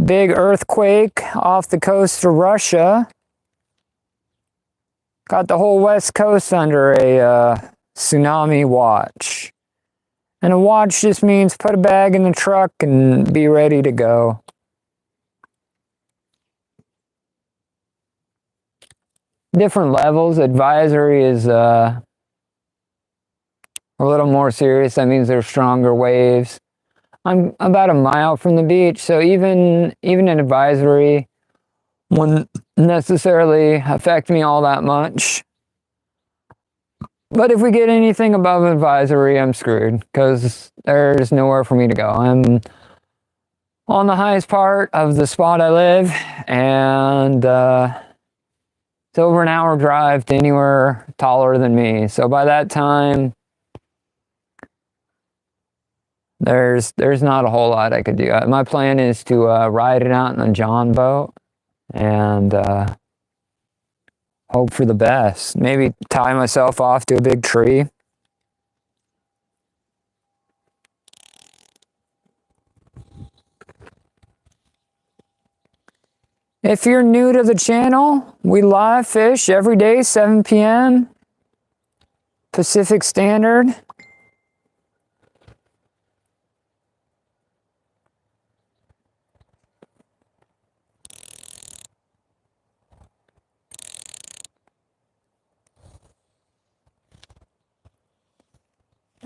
Big earthquake off the coast of Russia. Got the whole West Coast under a tsunami watch. And a watch just means put a bag in the truck and be ready to go. Different levels. Advisory is a little more serious. That means there's stronger waves. I'm about a mile from the beach, so even an advisory wouldn't necessarily affect me all that much. But if we get anything above advisory, I'm screwed, because there's nowhere for me to go. I'm on the highest part of the spot I live, and it's over an hour drive to anywhere taller than me. So by that time, there's not a whole lot I could do. My plan is to ride it out in a John boat and hope for the best. Maybe tie myself off to a big tree. If you're new to the channel, we live fish every day, 7 p.m. Pacific Standard.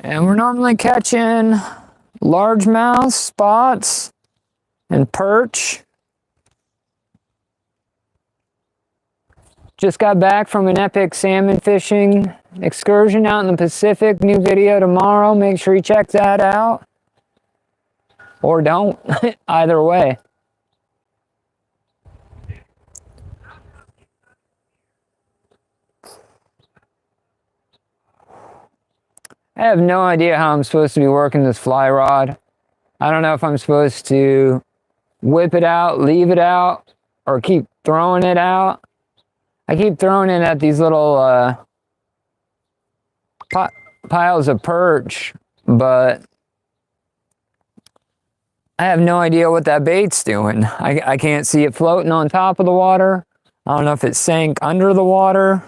And we're normally catching largemouth, spots, and perch. Just got back from an epic salmon fishing excursion out in the Pacific. New video tomorrow. Make sure you check that out. Or don't. Either way. I have no idea how I'm supposed to be working this fly rod. I don't know if I'm supposed to whip it out, leave it out, or keep throwing it out. I keep throwing it at these little piles of perch, but I have no idea what that bait's doing. I can't see it floating on top of the water. I don't know if it sank under the water.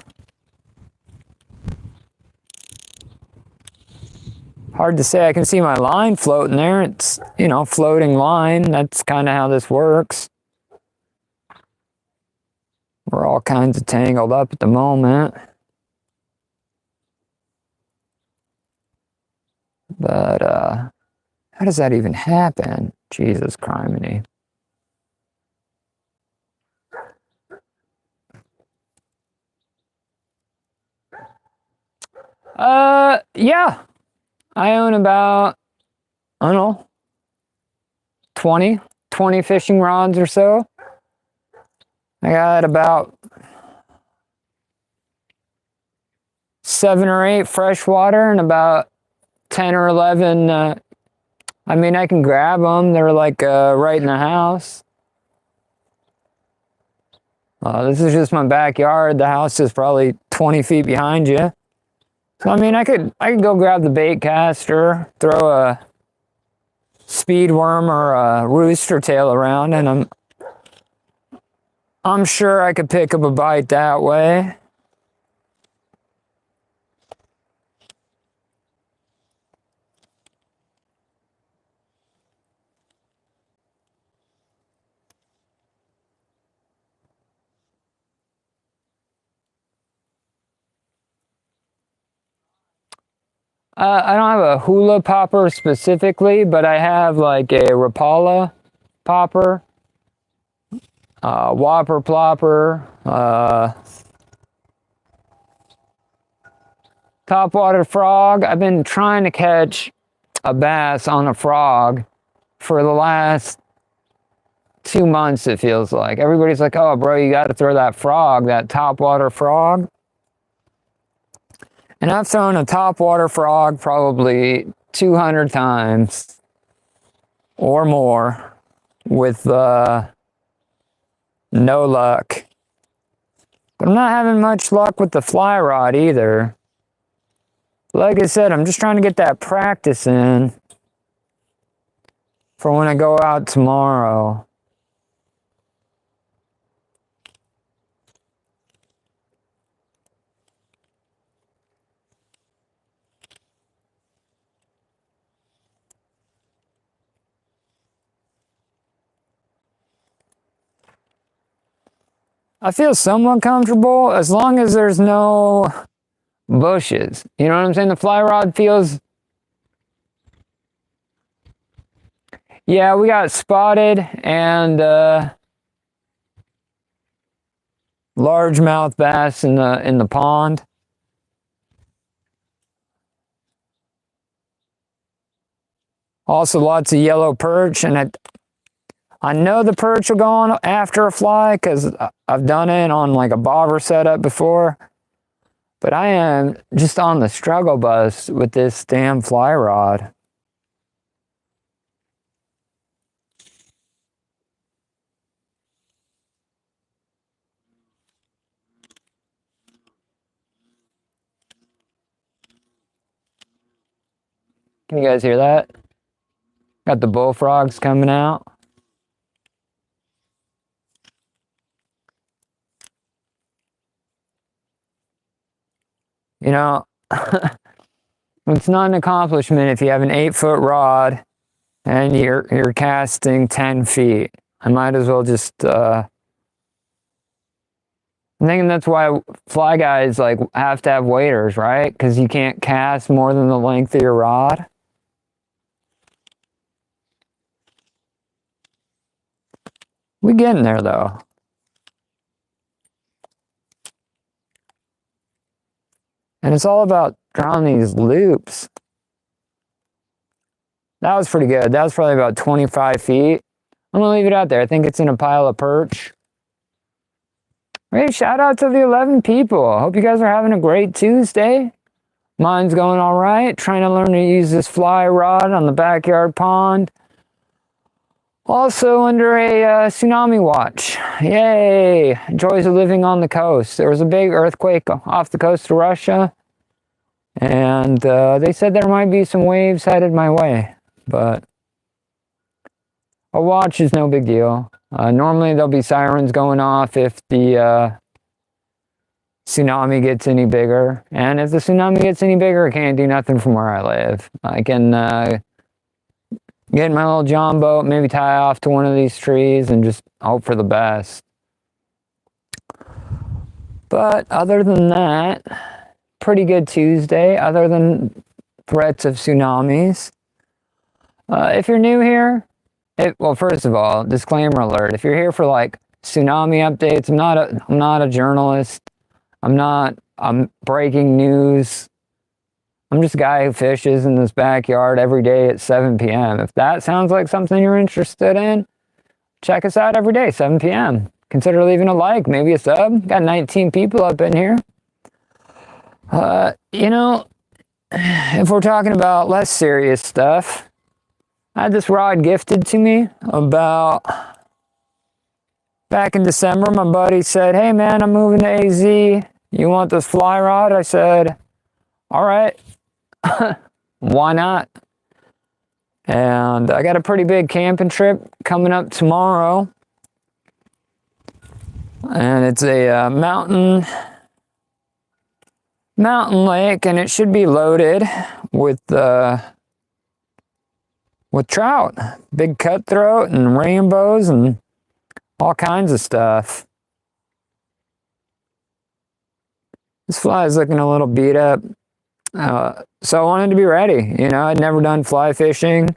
Hard to say. I can see my line floating there. It's, you know, floating line. That's kind of how this works. We're all kinds of tangled up at the moment. But, how does that even happen? Jesus criminy. Yeah. I own about, I don't know, 20 fishing rods or so. I got about 7 or 8 freshwater and about 10 or 11, I mean, I can grab them. They're like right in the house. This is just my backyard. The house is probably 20 feet behind you. So, I mean, I could go grab the bait caster, throw a speed worm or a rooster tail around, and I'm sure I could pick up a bite that way. I don't have a hula popper specifically, but I have like a Rapala popper, whopper plopper, topwater frog. I've been trying to catch a bass on a frog for the last 2 months, it feels like. Everybody's like, oh, bro, you got to throw that frog, that topwater frog. And I've thrown a topwater frog probably 200 times or more with no luck. But I'm not having much luck with the fly rod either. Like I said, I'm just trying to get that practice in for when I go out tomorrow. I feel somewhat comfortable as long as there's no bushes. You know what I'm saying? The fly rod feels... Yeah, we got spotted and largemouth bass in the pond. Also lots of yellow perch, and I know the perch will go on after a fly because I've done it on like a bobber setup before. But I am just on the struggle bus with this damn fly rod. Can you guys hear that? Got the bullfrogs coming out. You know, it's not an accomplishment if you have an 8-foot rod and you're casting 10 feet. I might as well just, I'm thinking that's why fly guys like have to have waders, right? Because you can't cast more than the length of your rod. We getting there though. And it's all about drawing these loops. That was pretty good. That was probably about 25 feet. I'm gonna leave it out there. I think it's in a pile of perch. Hey, shout out to the 11 people. I hope you guys are having a great Tuesday. Mine's going all right. Trying to learn to use this fly rod on the backyard pond. Also under a tsunami watch. Yay! Joys of living on the coast. There was a big earthquake off the coast of Russia. And they said there might be some waves headed my way. But a watch is no big deal. Normally there'll be sirens going off if the tsunami gets any bigger. And if the tsunami gets any bigger, I can't do nothing from where I live. I can get in my little john boat, maybe tie off to one of these trees and just hope for the best. But other than that, pretty good Tuesday, other than threats of tsunamis. If you're new here, well, first of all, disclaimer alert. If you're here for like tsunami updates, I'm not a journalist. I'm breaking news. I'm just a guy who fishes in this backyard every day at 7 p.m. If that sounds like something you're interested in, check us out every day, 7 p.m. Consider leaving a like, maybe a sub. Got 19 people up in here. You know, if we're talking about less serious stuff, I had this rod gifted to me about back in December. My buddy said, hey man, I'm moving to AZ. You want this fly rod? I said, all right. Why not? And I got a pretty big camping trip coming up tomorrow. And it's a mountain lake, and it should be loaded with trout, big cutthroat and rainbows and all kinds of stuff. This fly is looking a little beat up. So I wanted to be ready. You know, I'd never done fly fishing.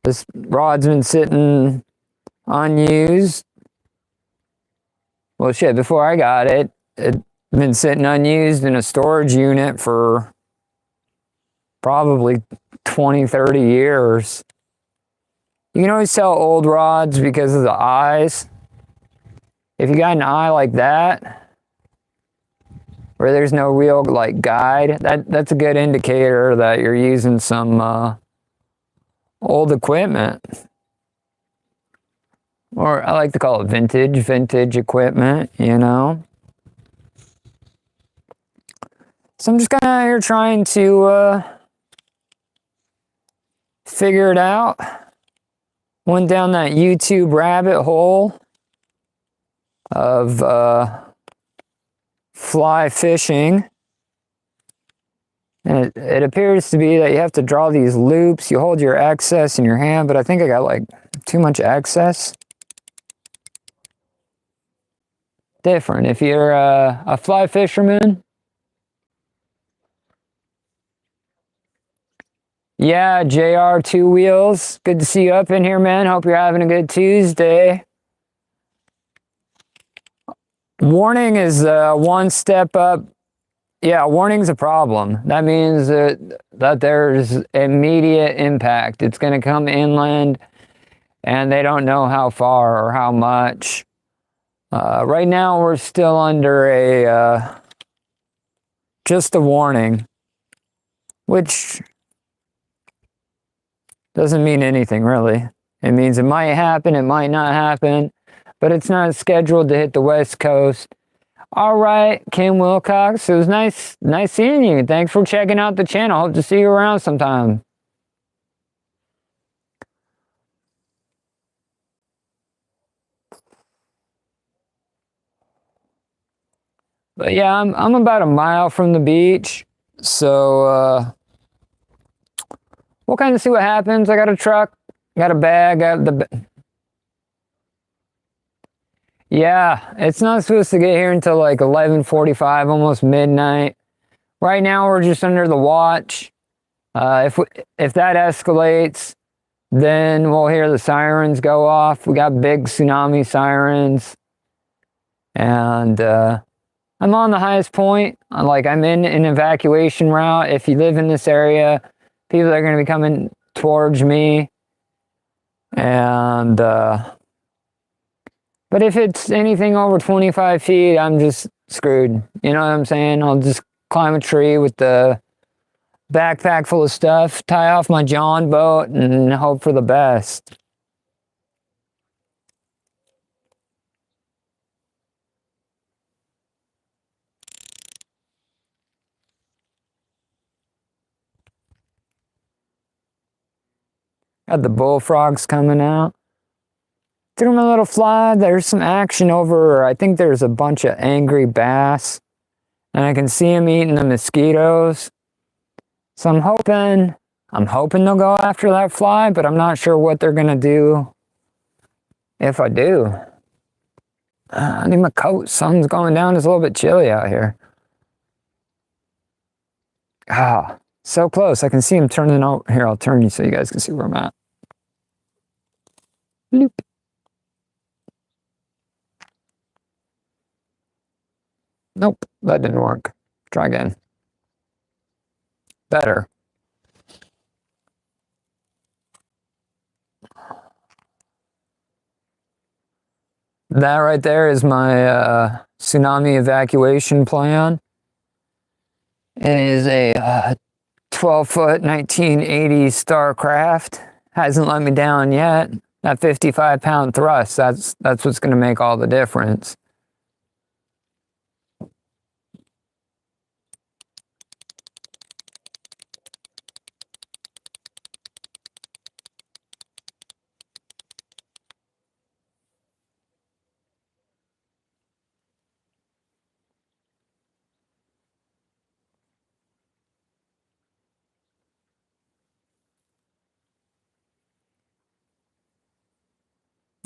This rod's been sitting unused. Well, shit, before I got it, it'd been sitting unused in a storage unit for probably 20, 30 years. You can always tell old rods because of the eyes. If you got an eye like that, where there's no real like guide, that's a good indicator that you're using some old equipment. Or I like to call it vintage equipment, you know. So I'm just kind of out here trying to figure it out. Went down that YouTube rabbit hole of fly fishing, and it appears to be that you have to draw these loops. You hold your excess in your hand, but I think I got like too much excess. different. If you're a fly fisherman, yeah, JR Two Wheels. Good to see you up in here, man. Hope you're having a good Tuesday. Warning is one step up. Yeah, warning's a problem. That means that there's immediate impact. It's going to come inland, and they don't know how far or how much. Right now, we're still under a just a warning, which doesn't mean anything really. It means it might happen, it might not happen, but it's not scheduled to hit the West Coast. All right, Kim Wilcox, it was nice seeing you. Thanks for checking out the channel. Hope to see you around sometime. But yeah, I'm about a mile from the beach, so we'll kind of see what happens. I got a truck, got a bag, yeah, it's not supposed to get here until like 11:45, almost midnight. Right now, we're just under the watch. If that escalates, then we'll hear the sirens go off. We got big tsunami sirens, and I'm on the highest point. I'm in an evacuation route. If you live in this area, people are going to be coming towards me, and but if it's anything over 25 feet, I'm just screwed. You know what I'm saying? I'll just climb a tree with the backpack full of stuff, tie off my John boat, and hope for the best. Got the bullfrogs coming out. Threw my little fly. There's some action over. I think there's a bunch of angry bass, and I can see them eating the mosquitoes. So I'm hoping they'll go after that fly, but I'm not sure what they're gonna do if I do. I need my coat. Sun's going down. It's a little bit chilly out here. Ah, so close. I can see him turning out. Here, I'll turn you so you guys can see where I'm at. Bloop. Nope, that didn't work. Try again. Better. That right there is my tsunami evacuation plan. It is a 12-foot 1980 Starcraft. Hasn't let me down yet. That 55-pound thrust, that's what's going to make all the difference.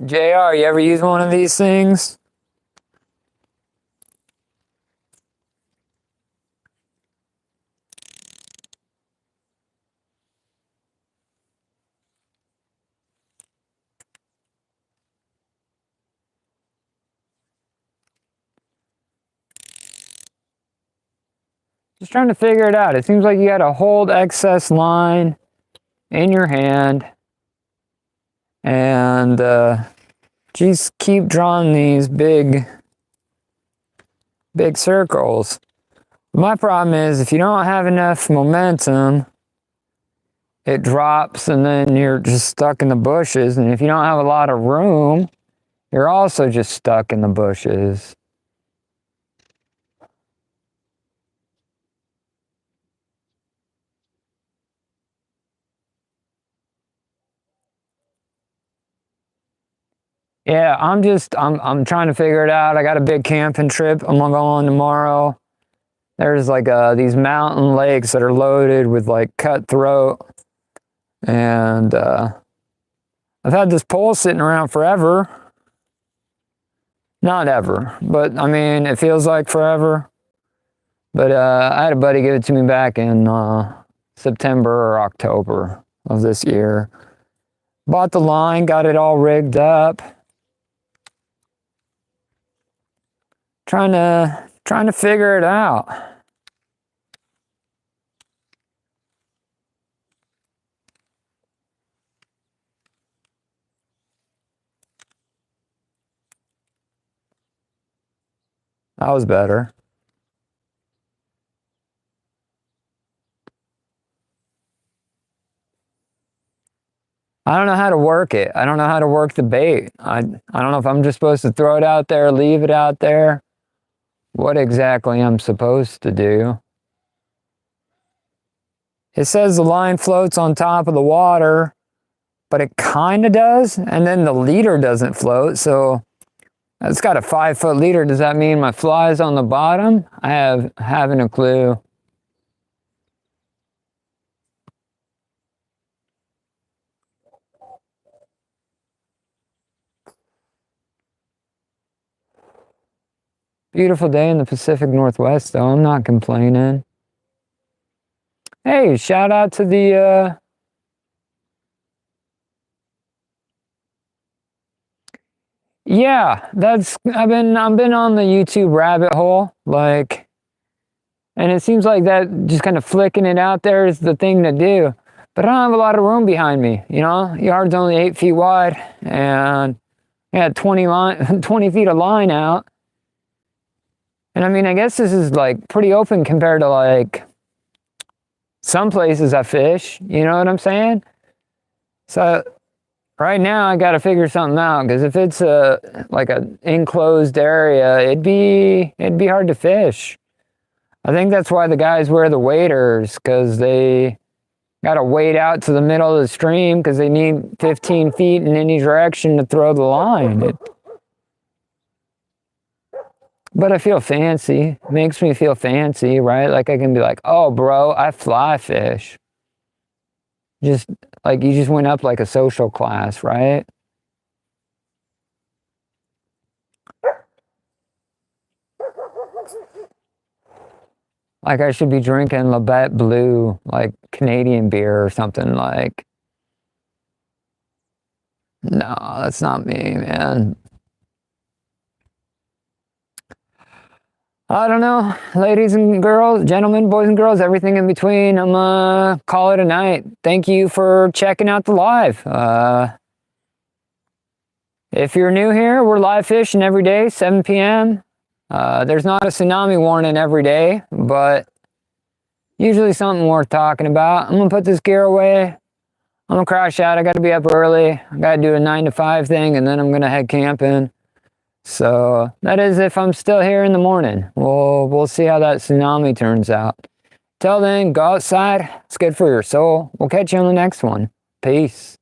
JR, you ever use one of these things? Just trying to figure it out. It seems like you got to hold excess line in your hand and just keep drawing these big circles. My problem is if you don't have enough momentum, it drops and then you're just stuck in the bushes. And if you don't have a lot of room, you're also just stuck in the bushes. Yeah, I'm trying to figure it out. I got a big camping trip I'm gonna go on tomorrow. There's like these mountain lakes that are loaded with like cutthroat. And I've had this pole sitting around forever. Not ever, but I mean, it feels like forever. But I had a buddy give it to me back in September or October of this year. Bought the line, got it all rigged up. Trying to figure it out. That was better. I don't know how to work it. I don't know how to work the bait. I don't know if I'm just supposed to throw it out there, leave it out there. What exactly I'm supposed to do. It says the line floats on top of the water, but it kind of does. And then the leader doesn't float. So it's got a 5-foot leader. Does that mean my fly is on the bottom? I haven't a clue. Beautiful day in the Pacific Northwest, though. I'm not complaining. Hey, shout out to the yeah, I've been on the YouTube rabbit hole, like, and it seems like that just kind of flicking it out there is the thing to do. But I don't have a lot of room behind me, you know? Yard's only 8 feet wide, and I had 20 feet of line out. And I mean, I guess this is like pretty open compared to like some places I fish, you know what I'm saying? So right now I got to figure something out, because if it's like an enclosed area, it'd be hard to fish. I think that's why the guys wear the waders, because they got to wade out to the middle of the stream because they need 15 feet in any direction to throw the line. But I feel fancy. It makes me feel fancy, right? Like I can be like, oh, bro, I fly fish. Just like you just went up like a social class, right? Like I should be drinking Labatt Blue, like Canadian beer or something. Like, no, that's not me, man. I don't know, ladies and girls, gentlemen, boys and girls, everything in between. I'm gonna call it a night. Thank you for checking out the live. If you're new here, we're live fishing every day, 7 p.m. There's not a tsunami warning every day, but usually something worth talking about. I'm gonna put this gear away. I'm gonna crash out. I gotta be up early. I gotta do a 9 to 5 thing, and then I'm gonna head camping. So that is if I'm still here in the morning. We'll see how that tsunami turns out. Till then, go outside. It's good for your soul. We'll catch you on the next one. Peace.